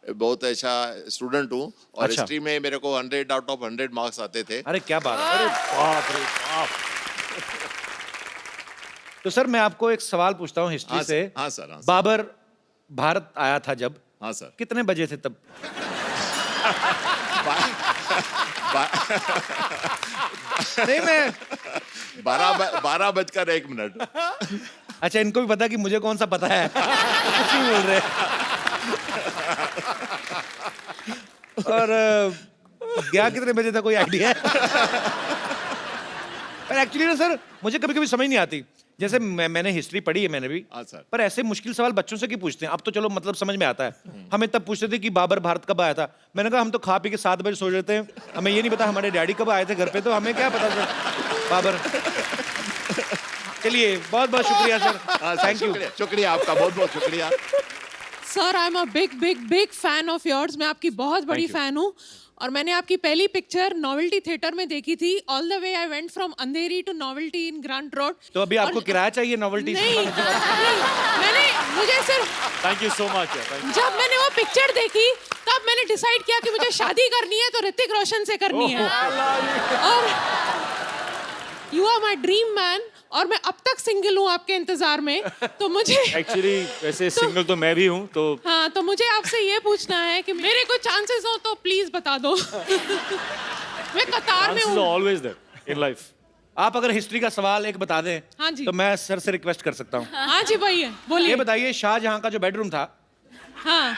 बहुत अच्छा स्टूडेंट हूँ। और अच्छा। हिस्ट्री में मेरे को 100 आउट ऑफ 100 मार्क्स आते थे। अरे क्या बात है। अरे बाप रे बाप। तो सर मैं आपको एक सवाल पूछता हूँ हिस्ट्री हाँ से। सर, हाँ सर, हाँ सर। बाबर भारत आया था जब, हाँ सर। कितने बजे थे तब? नहीं मैं 12:01। अच्छा, इनको भी पता कि मुझे कौन सा पता है। कुछ नहीं बोल रहे। और गया कितने बजे था, कोई आइडिया है? पर एक्चुअली ना सर, मुझे कभी कभी समझ नहीं आती। जैसे मैंने हिस्ट्री पढ़ी है, मैंने भी, हाँ सर। पर ऐसे मुश्किल सवाल बच्चों से क्यों पूछते हैं? अब तो चलो मतलब समझ में आता है। हमें तब पूछते थे कि बाबर भारत कब आया था। मैंने कहा हम तो खा पी के 7 बजे सो जाते हैं, हमें ये नहीं पता हमारे डैडी कब आए थे घर पे, तो हमें क्या पता सर बाबर। चलिए बहुत बहुत शुक्रिया सर, थैंक यू। शुक्रिया आपका, बहुत बहुत शुक्रिया। Sir I am a big fan of yours. मैं आपकी बहुत बड़ी फैन हूँ और मैंने आपकी पहली पिक्चर नोवेल्टी थिएटर में देखी थी। All the way I went from Andheri to Novelty in Grant Road. तो अभी आपको किराया चाहिए नोवेल्टी? नहीं, मैंने मुझे सिर्फ थैंक यू सो मच। जब मैंने वो पिक्चर देखी तब मैंने डिसाइड किया कि मुझे शादी करनी है तो ऋतिक रोशन से करनी है। और you are my dream man और मैं अब तक सिंगल हूँ आपके इंतजार में, तो मुझे एक्चुअली वैसे सिंगल तो मैं भी हूँ, तो हाँ, तो मुझे आपसे ये पूछना है कि मेरे कोई चांसेस हो तो प्लीज बता दो। मैं कतार में chances are हूँ। always there in life. आप अगर हिस्ट्री का सवाल एक बता दें हाँ जी। तो मैं सर से रिक्वेस्ट कर सकता हूँ। हाँ जी भैया ये बोलिए। बताइए, शाहजहां का जो बेडरूम था, हाँ,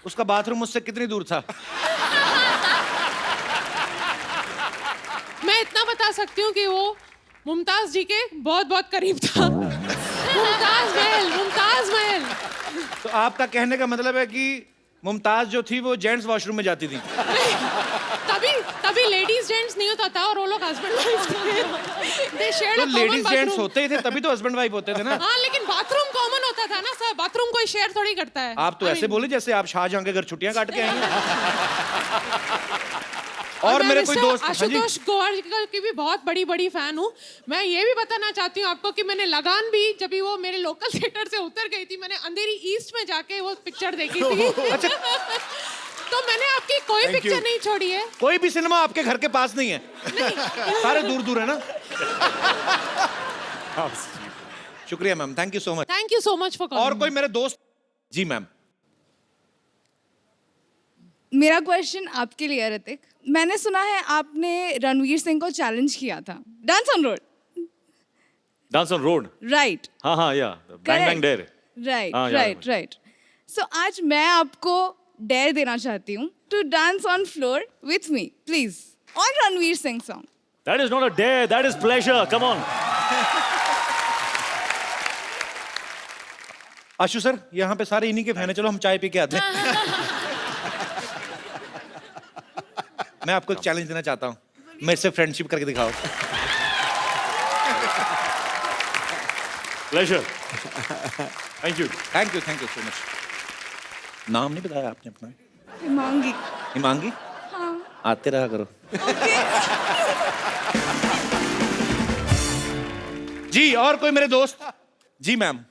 उसका बाथरूम मुझसे कितनी दूर था? मैं इतना बता सकती हूँ कि वो मुमताज जी के बहुत बहुत करीब था। मुमताज महल। तो आपका कहने का मतलब है कि मुमताज जो थी वो जेंट्स वॉशरूम में जाती थी? तभी लेडीज जेंट्स नहीं होता था और वो लोग हस्बैंड वाइफ थे। They shared तो a common ladies gents bathroom। होते ही थे, तभी तो हस्बैंड वाइफ होते थे ना। हाँ, लेकिन बाथरूम कॉमन होता था ना सर, बाथरूम कोई शेयर थोड़ी करता है। आप तो ऐसे बोले जैसे आप शाहजहां के घर छुट्टियां काट के आई हैं। और मैं मेरे कोई मिस्टर दोस्त, हाँ जी। आशुतोष गौहर की भी बहुत बड़ी फैन हूँ। मैं ये भी बताना चाहती हूँ आपको कि मैंने लगान भी, जब भी वो मेरे लोकल थिएटर से उतर गई थी, मैंने अंधेरी ईस्ट में जाके वो पिक्चर देखी थी। तो मैंने आपकी कोई पिक्चर नहीं छोड़ी है। कोई भी सिनेमा आपके घर के पास नहीं है, सारे दूर दूर है ना। शुक्रिया ma'am, thank you so much. Thank you so much for calling. और कोई मेरे दोस्त? जी मैम। मेरा क्वेश्चन आपके लिए है ऋतिक। मैंने सुना है आपने रणवीर सिंह को चैलेंज किया था dance on road. Dance on road, right हाँ या बैंग बैंग डेयर। हाँ, याद है। राइट। सो आज मैं आपको डेयर देना चाहती हूँ to dance on floor with me please on Ranveer Singh song. That is not a dare, that is pleasure. Come on. Ashu sir, यहाँ पे सारे इन्हीं के फैन है, चलो हम चाय पी के आते हैं। मैं आपको एक चैलेंज देना चाहता हूँ, मेरे से फ्रेंडशिप करके दिखाओ। Pleasure. Thank you. Thank you so much. नाम नहीं बताया आपने अपना? हिमांगी। हिमांगी? हाँ। आते रहा करो। जी, और कोई मेरे दोस्त? जी मैम।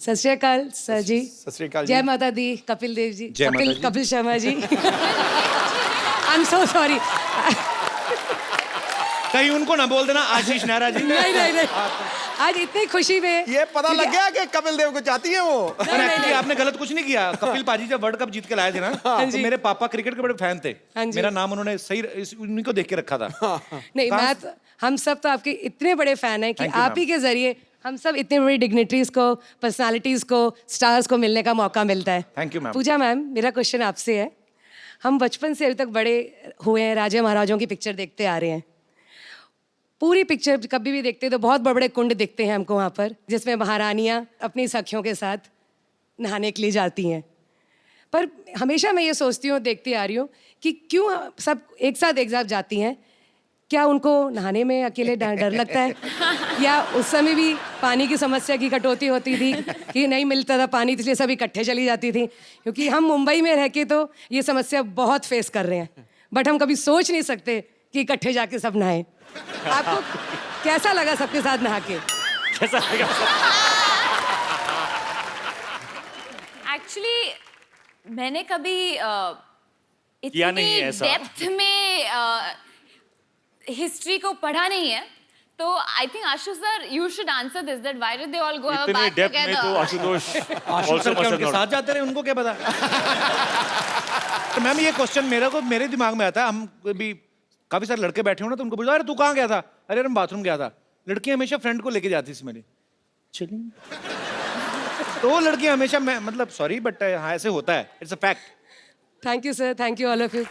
सत श्री अकाल सर जी। सत श्री अकाल जी। जय माता दी कपिल देव जी। जय माता जी। Kapil Sharma ji. I am so sorry. कहीं उनको ना बोल देना आशीष नेहरा जी। नहीं। आज इतनी खुशी में ये पता लग गया कि कपिल देव को चाहती है वो। पर एक्चुअली आपने गलत कुछ नहीं किया। कपिल पाजी जब वर्ल्ड कप जीत के लाए थे ना, तो मेरे पापा क्रिकेट के बड़े फैन थे। हाँ जी। मेरा नाम उन्होंने सही उन्हीं को देख के रखा था। नहीं, मैं तो, हम सब तो आपके इतने बड़े फैन हैं कि Thank you, आप ही के जरिए हम सब इतने बड़ी डिग्निटरीज को, पर्सनालिटीज को, स्टार्स को मिलने का मौका मिलता है। Thank you ma'am. Pooja ma'am, मेरा क्वेश्चन आपसे है। हम बचपन से अभी तक बड़े हुए हैं, राजा महाराजाओं की पिक्चर देखते आ रहे हैं। पूरी पिक्चर कभी भी देखते हैं तो बहुत बड़े बड़े कुंड दिखते हैं हमको वहाँ पर, जिसमें महारानियाँ अपनी सखियों के साथ नहाने के लिए जाती हैं। पर हमेशा मैं ये सोचती हूँ, देखती आ रही हूँ कि क्यों सब एक साथ जाती हैं। क्या उनको नहाने में अकेले डर लगता है, या उस समय भी पानी की समस्या की कटौती होती थी कि नहीं मिलता था पानी, इसलिए सब इकट्ठे चली जाती थी? क्योंकि हम मुंबई में रह के तो ये समस्या बहुत फेस कर रहे हैं, बट हम कभी सोच नहीं सकते कि इकट्ठे जाके सब नहाएं। आपको कैसा लगा सबके साथ नहा के? कैसा लगा? एक्चुअली मैंने कभी किया नहीं इतनी ऐसा। डेप्थ में हिस्ट्री को पढ़ा नहीं है, तो I think Ashu sir you should answer this that why did they all go have a इतने बाथ डेप्थ में तो टुगेदर आशुतोष आशु सर क्या उनके साथ जाते रहे, उनको क्या पता। तो मैम ये क्वेश्चन मेरे दिमाग में आता है, हम भी काफी सारे लड़के बैठे हो ना, तो उनको पूछा अरे तू कहाँ गया था, अरे मैं बाथरूम गया था। लड़कियां हमेशा फ्रेंड को लेके जाती थी मेरी, चलिए तो लड़कियां हमेशा, मैं मतलब सॉरी बट हाँ ऐसे होता है, it's a fact. Thank you sir, thank you all of you.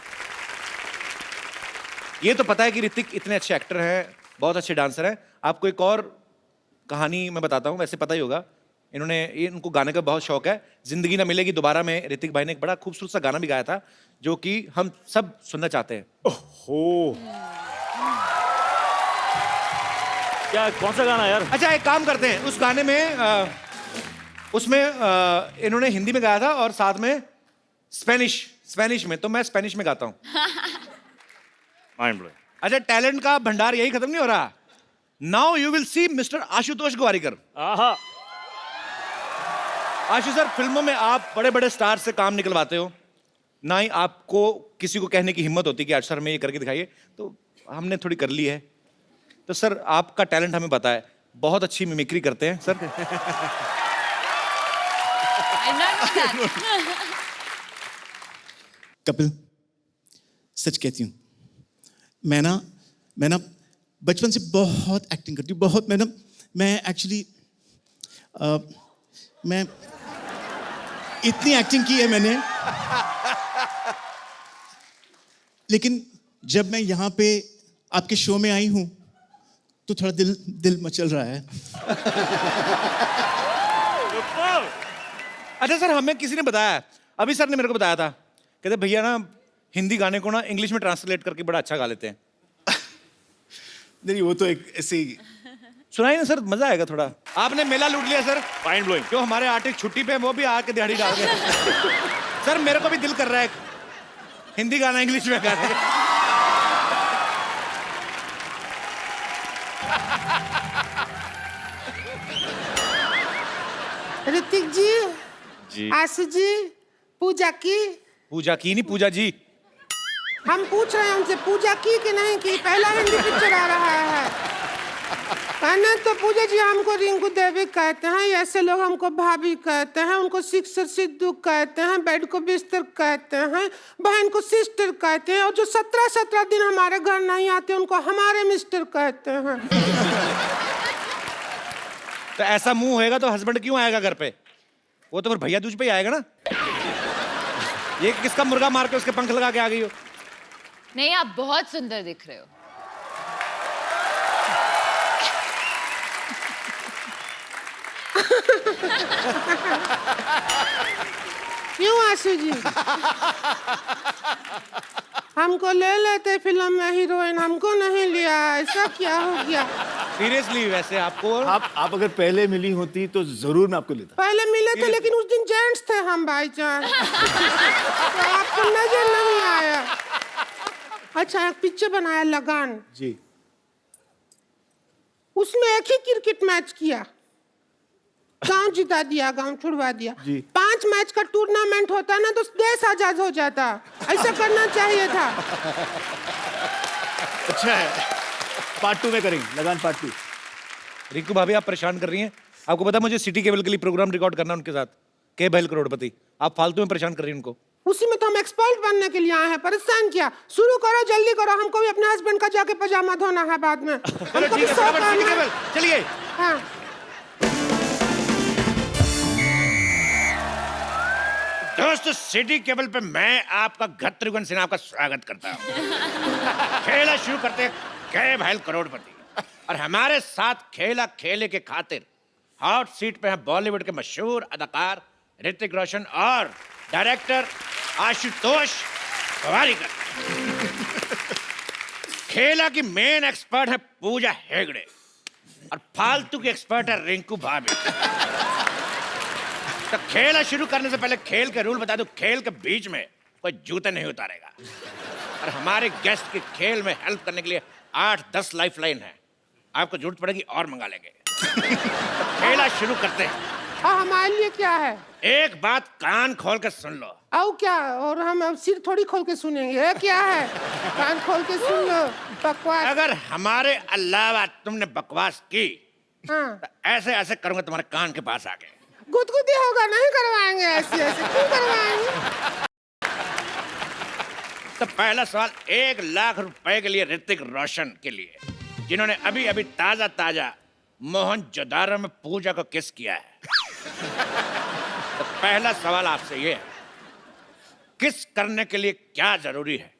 ये तो पता है कि ऋतिक इतने अच्छे एक्टर हैं, बहुत अच्छे डांसर हैं। आपको एक और कहानी मैं बताता हूँ, वैसे पता ही होगा, इनको गाने का बहुत शौक है। जिंदगी ना मिलेगी दोबारा में ऋतिक भाई ने एक बड़ा खूबसूरत सा गाना भी गाया था, जो कि हम सब सुनना चाहते हैं। ओहो, क्या कौन सा गाना यार? अच्छा एक काम करते हैं, उस गाने में उसमें इन्होंने हिंदी में गाया था और साथ में स्पेनिश में, तो मैं स्पेनिश में गाता हूँ। Mind blowing. अच्छा टैलेंट का भंडार यही खत्म नहीं हो रहा। Now you will see mister Ashutosh Gowariker. आहा, आशु सर, फिल्मों में आप बड़े बड़े स्टार से काम निकलवाते हो, ना ही आपको किसी को कहने की हिम्मत होती कि आज सर में ये करके दिखाइए, तो हमने थोड़ी कर ली है। तो सर आपका टैलेंट हमें पता है, बहुत अच्छी मिमिक्री करते हैं sir. I know that. Kapil, सच कहती हूँ, मैं ना बचपन से बहुत एक्टिंग करती हूँ, बहुत। मैं एक्चुअली मैं इतनी एक्टिंग की है मैंने, लेकिन जब मैं यहाँ पे आपके शो में आई हूँ तो थोड़ा दिल मचल रहा है। अच्छा सर, हमें किसी ने बताया, अभी सर ने मेरे को बताया था, कहते भैया ना हिंदी गाने को ना इंग्लिश में ट्रांसलेट करके बड़ा अच्छा गा लेते हैं। नहीं, वो तो एक ऐसे ही। सुनाइए ना सर, मजा आएगा थोड़ा। आपने मेला लूट लिया सर। Mind blowing. जो हमारे आर्टिस्ट छुट्टी पे हैं, वो भी आके दिहाड़ी डाल रहे हैं। सर मेरे को भी दिल कर रहा है हिंदी गाना इंग्लिश में गाने। ऋतिक जी, जी। आशु जी, पूजा की नहीं पूजा जी। हम पूछ रहे हैं उनसे, पूजा की कि नहीं की? पहला हिंदी पिक्चर आ रहा है। कहना तो पूजा जी हमको रिंकू देवी कहते हैं, ऐसे लोग हमको भाभी कहते हैं, उनको सिक्सर सिद्धू कहते हैं, बेड को बिस्तर कहते हैं, बहन को सिस्टर कहते हैं, और जो 17 दिन हमारे घर नहीं आते उनको हमारे मिस्टर कहते हैं। तो ऐसा मुंह होएगा तो हस्बैंड क्यों आएगा घर पे? वो तो फिर भैया दूज पे ही आएगा ना। ये किसका मुर्गा मार के उसके पंख लगा के आ गई हो? नहीं, आप बहुत सुंदर दिख रहे हो। क्यों आशु जी? हमको ले लेते फिल्म में हीरोइन, हमको नहीं लिया, ऐसा क्या हो गया? सीरियसली वैसे आपको आप अगर पहले मिली होती तो जरूर मैं आपको लेता। पहले मिले थे लेकिन उस दिन जेंट्स थे हम भाईजान, तो आपको नजर नहीं आया। अच्छा एक पिक्चर बनाया लगान जी, उसमें एक ही क्रिकेट मैच किया, गांव जिता दिया, गांव छुड़वा दिया। जी। 5 मैच का टूर्नामेंट होता ना तो देश आजाद हो जाता, ऐसा करना चाहिए था। अच्छा है, पार्ट 2 में करेंगे, लगान पार्ट 2। रिंकू भाभी आप परेशान कर रही हैं। आपको पता है मुझे सिटी केबल के लिए प्रोग्राम रिकॉर्ड करना उनके साथ, के बैल करोड़पति। आप फालतू में परेशान कर रही हैं उनको। उसी में तो हम एक्सपर्ट बनने के लिए आए हैं, परेशान किया। शुरू करो, जल्दी करो, हमको भी अपने हस्बैंड का जाके पजामा धोना है बाद में। चलो ठीक है, फटाफट सिटी केबल चलिए। हाँ। दोस्तों सिटी केबल पे मैं आपका शत्रुघ्न सिन्हा का स्वागत करता हूँ। खेला शुरू करते हैं के भाई करोड़पति, और हमारे साथ खेला खेले के खातिर हॉट सीट पे हैं बॉलीवुड के मशहूर अदाकार ऋतिक रोशन और डायरेक्टर आशुतोष गोवारिकर। खेला की मेन एक्सपर्ट है पूजा हेगड़े और फालतू की एक्सपर्ट है रिंकू भाभी। तो खेला शुरू करने से पहले खेल के रूल बता दूं, खेल के बीच में कोई जूते नहीं उतारेगा, और हमारे गेस्ट के खेल में हेल्प करने के लिए 8-10 लाइफलाइन है। आपको जरूरत पड़ेगी और मंगा लेंगे। तो खेला शुरू करते हैं। और हमारे लिए क्या है? एक बात कान खोल के सुन लो। आओ क्या? और हम अब सिर थोड़ी खोल के सुनेंगे। ये क्या है? कान खोल के सुन लो। बकवास। अगर हमारे अलावा तुमने बकवास की हाँ। तो ऐसे ऐसे करूंगा तुम्हारे कान के पास आके। गुदगुदी होगा, नहीं करवाएंगे ऐसे ऐसे। क्यों करवाएंगे? तो पहला सवाल 1,00,000 रुपए के लिए ऋतिक रोशन के लिए, जिन्होंने अभी अभी ताजा ताजा मोहनजोदारो में पूजा को किस किया है। तो पहला सवाल आपसे ये है, किस करने के लिए क्या जरूरी है?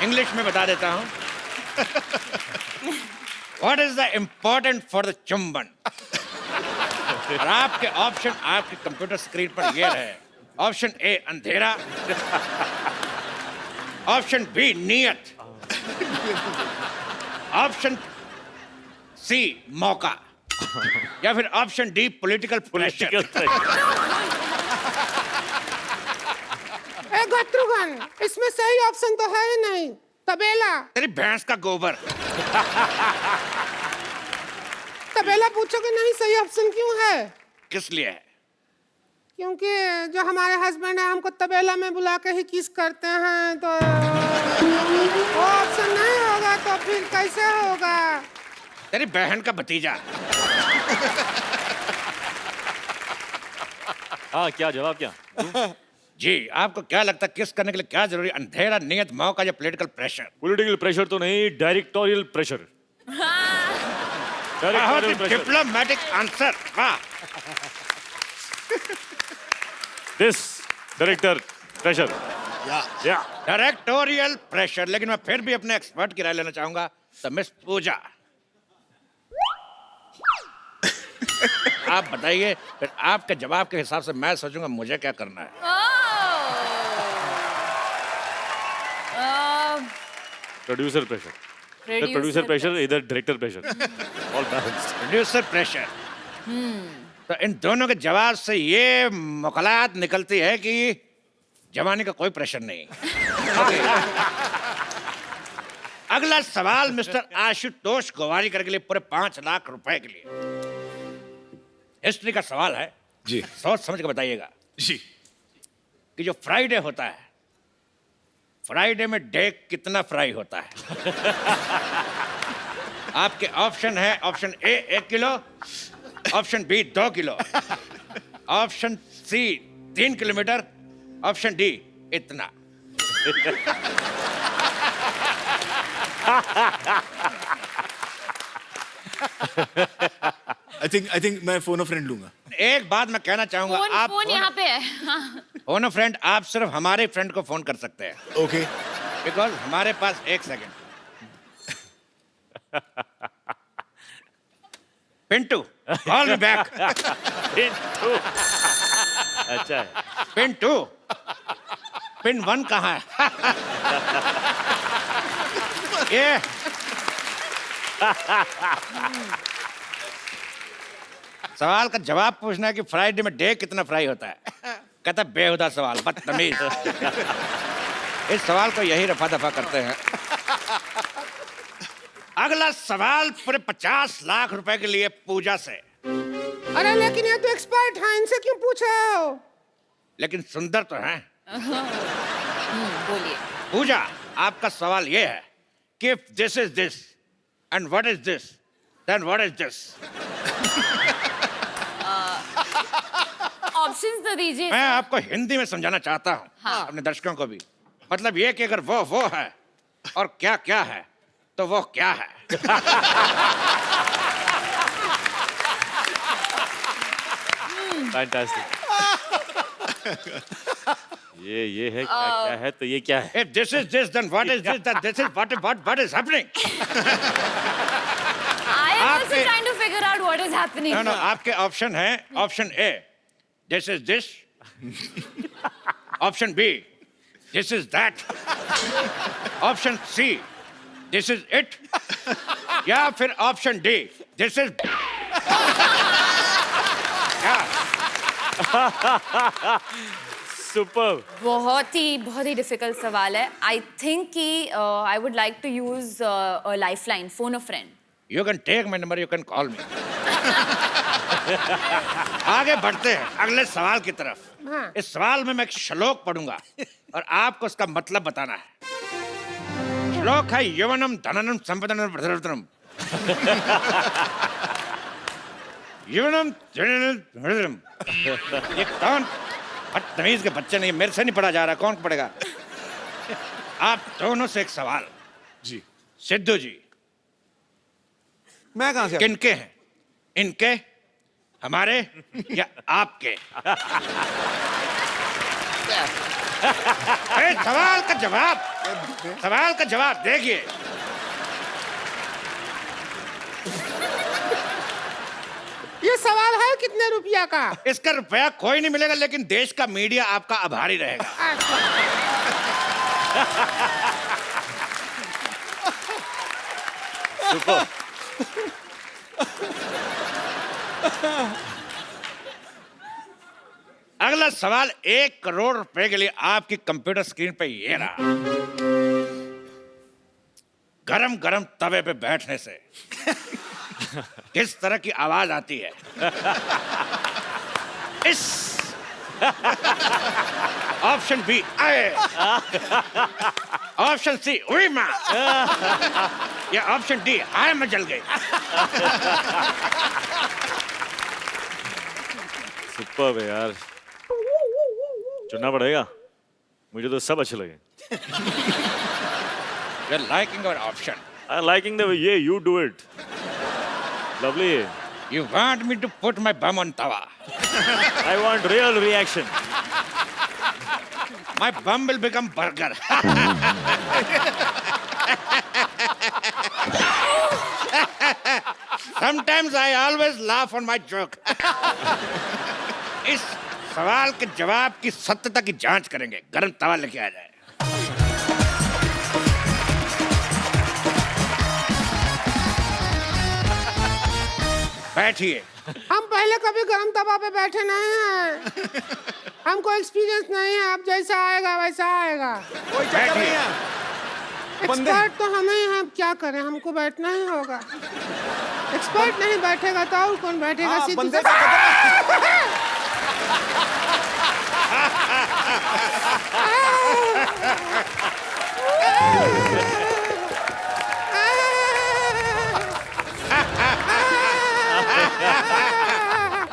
इंग्लिश में बता देता हूं। What is the important for the चुंबन? और आपके ऑप्शन आपके कंप्यूटर स्क्रीन पर ये रहे। ऑप्शन ए अंधेरा, ऑप्शन बी नियत, ऑप्शन सी मौका, या फिर ऑप्शन डी पॉलिटिकल प्रेशर। ए गत्रुगन, इसमें सही ऑप्शन तो है ही नहीं। तबेला। तेरी भैंस का गोबर। तबेला पूछोगे नहीं, सही ऑप्शन क्यों है? किस लिए है? क्योंकि जो हमारे हस्बैंड है हमको तबेला में बुला के ही किस करते हैं, तो वो ऑप्शन नहीं होगा तो फिर कैसे होगा? तेरी बहन का भतीजा। हाँ, क्या जवाब क्या? जी, आपको क्या लगता है किस करने के लिए क्या जरूरी है? अंधेरा, नियत, मौका या पॉलिटिकल प्रेशर? पॉलिटिकल प्रेशर तो नहीं, डायरेक्टोरियल प्रेशर। बहुत ही डिप्लोमेटिक आंसर। वाह। This director pressure. या डायरेक्टोरियल प्रेशर। लेकिन मैं फिर भी अपने एक्सपर्ट की राय लेना चाहूंगा। तो मिस पूजा, आप बताइए, फिर आपके जवाब के हिसाब से मैं सोचूंगा मुझे क्या करना है। Producer pressure. प्रोड्यूसर प्रेशर, इधर director pressure. All balanced. Producer pressure. तो इन दोनों के जवाब से ये मुकलात निकलती है कि जवानी का कोई प्रेशर नहीं। अगला सवाल मिस्टर आशुतोष गोवारीकर के लिए पूरे 5,00,000 रुपए के लिए। हिस्ट्री का सवाल है जी। सोच समझ के बताइएगा जी। कि जो फ्राइडे होता है, फ्राइडे में डे कितना फ्राई होता है? आपके ऑप्शन है, option A 1 kilo, option B 2 kilo, option C 3 kilometre, option D इतना। आई थिंक मैं फोन फ्रेंड लूंगा। एक बात मैं कहना चाहूंगा, आप फोन यहाँ पे है। हाँ। फोन फ्रेंड आप सिर्फ हमारे फ्रेंड को फोन कर सकते हैं। ओके। बिकॉज हमारे पास 1 second. Pintu, call me back. Pintu. अच्छा है। पिंटू, पिन 1 कहाँ है? ये सवाल का जवाब पूछना है कि फ्राइडे में डे कितना फ्राई होता है। कहता बेहुदा सवाल, बदतमीज। इस सवाल को यही रफा दफा करते हैं। अगला सवाल पूरे 50,00,000 रुपए के लिए पूजा से। अरे लेकिन ये तो एक्सपर्ट हैं, इनसे क्यों पूछे हो? लेकिन सुंदर तो हैं। बोलिए। पूजा, आपका सवाल ये है कि if this is this and what is this, then what is this? Options तो दीजिए। मैं आपको हिंदी में समझाना चाहता हूँ। हाँ। अपने दर्शकों को भी। मतलब ये कि अगर वो है और क्या क्या है तो वो क्या है। फैंटास्टिक। ये है क्या है तो ये क्या है? If this is this, then what is this? That this is what is happening? I am also trying to figure out what is happening. No, आपके ऑप्शन है, option A this is this, option B this is that, option C this is it, या फिर option D this is super. बहुत ही difficult सवाल है। I think कि I would like to use life line, phone a friend. You can take my number, you can call me. आगे बढ़ते हैं अगले सवाल की तरफ। हाँ। इस सवाल में मैं एक श्लोक पढ़ूंगा और आपको उसका मतलब बताना है। श्लोक है यवनम धननम संपदनम प्रधनम। यवनम धननम। ये कौन बदतमीज के बच्चे नहीं, मेरे से नहीं पढ़ा जा रहा, कौन पढ़ेगा? आप दोनों से एक सवाल। जी सिद्धू जी, मैं कहां से किनके हैं? इनके, हमारे या आपके? अरे सवाल का जवाब देखिए। ये सवाल है कितने रुपया का? इसका रुपया कोई नहीं मिलेगा, लेकिन देश का मीडिया आपका आभारी रहेगा। अगला सवाल 1 करोड़ रुपए के लिए आपकी कंप्यूटर स्क्रीन पे ये रहा। गरम गरम तवे पे बैठने से किस तरह की आवाज आती है? इस ऑप्शन बी आए, ऑप्शन सी उई मां, या ऑप्शन डी हाय मैं जल गई। सुपर है यार, चुनना पड़ेगा। मुझे तो सब अच्छे लगे। You're liking our option. I'm liking the way you do it. Lovely. You want me to put my bum on tawa? I want real reaction. My bum will become burger. Sometimes I always laugh on my joke. इस सवाल के जवाब की सत्यता की जांच करेंगे। गरम तवा लेके आ जाए। बैठिए। हम पहले कभी गरम तवा पे बैठे नहीं हैं। हमको एक्सपीरियंस नहीं है, अब जैसा आएगा वैसा आएगा। बैठिए। एक्सपर्ट तो हम ही हैं, अब क्या करें, हमको बैठना ही होगा। एक्सपर्ट नहीं बैठेगा तो और कौन बैठेगा? हाँ, सीधी बंदे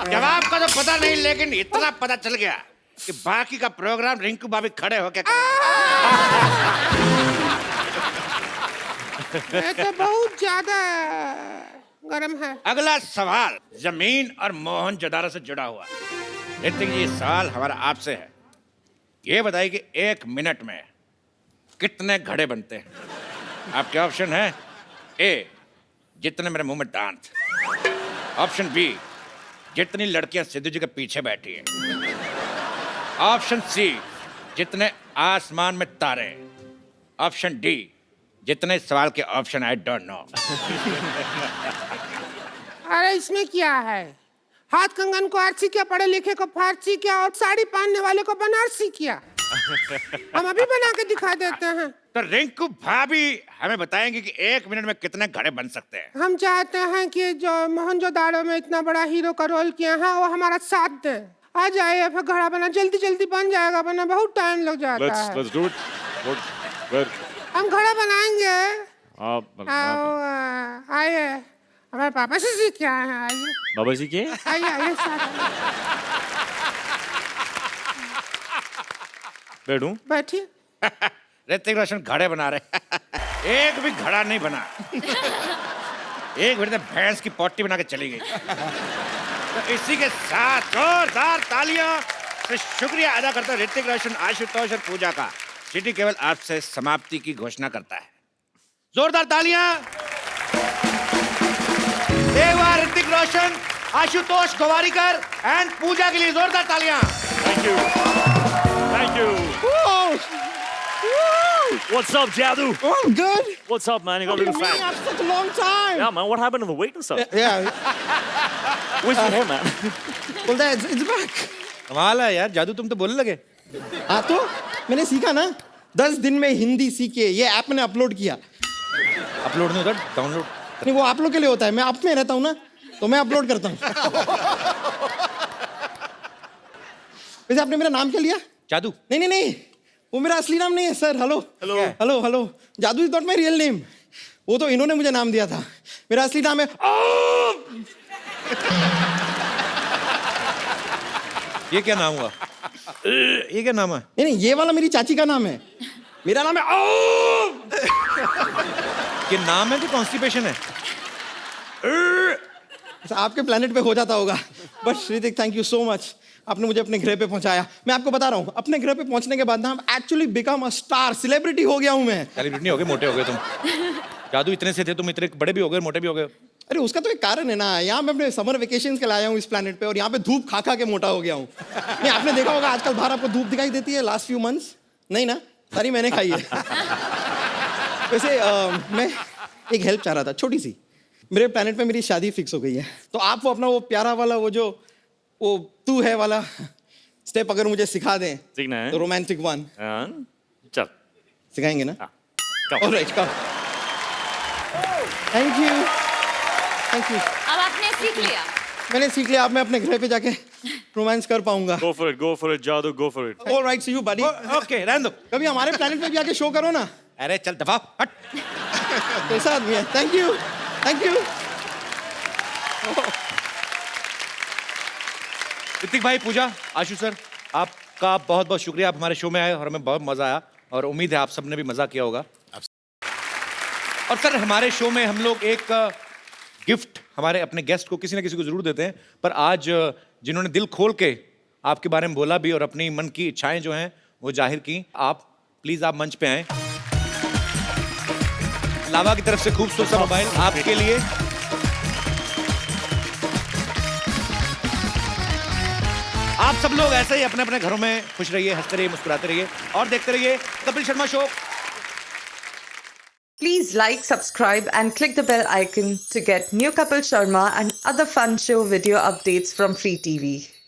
जवाब का तो पता नहीं, लेकिन इतना पता चल गया कि बाकी का प्रोग्राम रिंकू भाभी खड़े होके ये तो बहुत ज्यादा गरम है। अगला सवाल जमीन और मोहनजोदारो से जुड़ा हुआ। ऋतिक जी, ये सवाल हमारा आपसे है। ये बताइए कि 1 मिनट में कितने घड़े बनते हैं? आपके ऑप्शन है ए, जितने मेरे मुंह में दांत। ऑप्शन बी, जितनी लड़कियां सिद्धू जी के पीछे बैठी हैं। ऑप्शन सी, जितने आसमान में तारे। ऑप्शन डी, जितने सवाल के ऑप्शन आई डोंट नो। अरे इसमें क्या है? हाथ कंगन को आरसी क्या, पढ़े लिखे को फारसी क्या, और साड़ी पहनने वाले को बनारसी क्या? हम अभी बना के दिखा देते हैं। तो रिंकू भाभी हमें बताएंगे कि 1 मिनट में कितने घड़े बन सकते हैं। हम चाहते हैं कि जो मोहनजोदाड़ो में इतना बड़ा हीरो का रोल किया है वो हमारा साथ दे। आ जाइए, फिर घड़ा बना जल्दी जल्दी बन जाएगा, वरना बहुत टाइम लग जाता है। Let's do it. हम घड़ा बनाएंगे। आप आइए, हमारे पापा से सीख के आए हैं। आइए बाबा जी के आइए आइए साथ बैठूं? बैठिए। ऋतिक रोशन घड़े बना रहे। एक भी घड़ा नहीं बना। एक मिनट में भैंस की पोटी बना के चली गई। तो इसी के साथ जोरदार तालियां से शुक्रिया अदा करता हूं ऋतिक रोशन, आशुतोष और पूजा का। सिटी केवल आपसे समाप्ति की घोषणा करता है। जोरदार तालियां एक बार ऋतिक रोशन, आशुतोष गोवारीकर एंड पूजा के लिए। जोरदार तालियां। Thank you. What's up, Jadu? Oh, I'm good. What's up, man? You got a little Me fat. after such a long time. Yeah, man. What happened to the weight and stuff? Yeah. Where's your hair, man? Well, it's back. कमाल है यार, जादू तुम तो बोलने लगे। हाँ तो मैंने सीखा ना, 10 दिन में हिंदी सीख के ये ऐप मैंने अपलोड किया। अपलोड नहीं होता, डाउनलोड। नहीं, वो आप लोग के लिए होता है। मैं आप में रहता हूँ ना, तो मैं अपलोड करता हूँ। वैसे आपने मेरा नाम क्या लिया? जादू। नहीं नहीं नहीं, वो मेरा असली नाम नहीं है सर। हेलो हेलो हेलो, जादू is not my real name. वो तो इन्होंने मुझे नाम दिया था। मेरा असली नाम है ये क्या नाम हुआ? ये क्या नाम है? नहीं नहीं, ये वाला मेरी चाची का नाम है। मेरा नाम है ये नाम है कि कॉन्स्टिपेशन है? आपके प्लेनेट पे हो जाता होगा। But Hrithik, thank you so much, आपने मुझे अपने ग्रह पे पहुंचाया। मैं आपको बता रहा हूँ, अपने ग्रह पे पहुंचने के बाद ना actually become a star, celebrity हो गया हूँ मैं। सेलिब्रिटी नहीं हो गए, मोटे हो गए तुम। जादू इतने से थे, तुम इतने बड़े भी हो गए, मोटे भी हो गए। अरे उसका तो एक कारण है ना, यहाँ मैं अपने समर वेकेशन के लाया हूँ इस प्लेनेट पे, और यहाँ पे धूप खा खा के मोटा हो गया हूँ। नहीं, आपने देखा होगा आजकल बाहर आपको धूप दिखाई देती है लास्ट फ्यू मंथ्स? नहीं ना, सारी मैंने खाई है। वैसे मैं एक हेल्प चाह रहा था, छोटी सी। मेरे प्लेनेट पे मेरी शादी फिक्स हो गई है, तो आप वो अपना वो प्यारा वाला वो तू है वाला स्टेप अगर मुझे सिखा दें, सीखना है तो रोमांटिक वन। चल सिखाएंगे ना? come. Alright, come. Thank you thank you. अब आपने सीख लिया। मैंने सीख लिया, अब मैं अपने घर पे जाके रोमांस कर पाऊंगा। go for it जादू, go for it। Alright, see you buddy. Okay, रहने दो। कभी हमारे प्लेनेट पे भी आके शो करो ना। अरे चल दफा हट। कैसा आदमी है। Thank you thank you. Hrithik भाई, पूजा, आशु सर, आपका बहुत बहुत शुक्रिया। आप हमारे शो में आए और हमें बहुत मजा आया, और उम्मीद है आप सबने भी मजा किया होगा। और सर, हमारे शो में हम लोग एक गिफ्ट हमारे अपने गेस्ट को, किसी न किसी को जरूर देते हैं, पर आज जिन्होंने दिल खोल के आपके बारे में बोला भी और अपनी मन की इच्छाएं जो हैं वो जाहिर की, आप प्लीज आप मंच पे आए। लावा की तरफ से खूबसूरत सा मोबाइल आपके लिए। आप सब लोग ऐसे ही अपने अपने घरों में खुश रहिए, हंसते रहिए, मुस्कुराते रहिए और देखते रहिए Kapil Sharma show. Please like, subscribe and click the bell icon to get new Kapil Sharma and other fun show video updates from Free TV.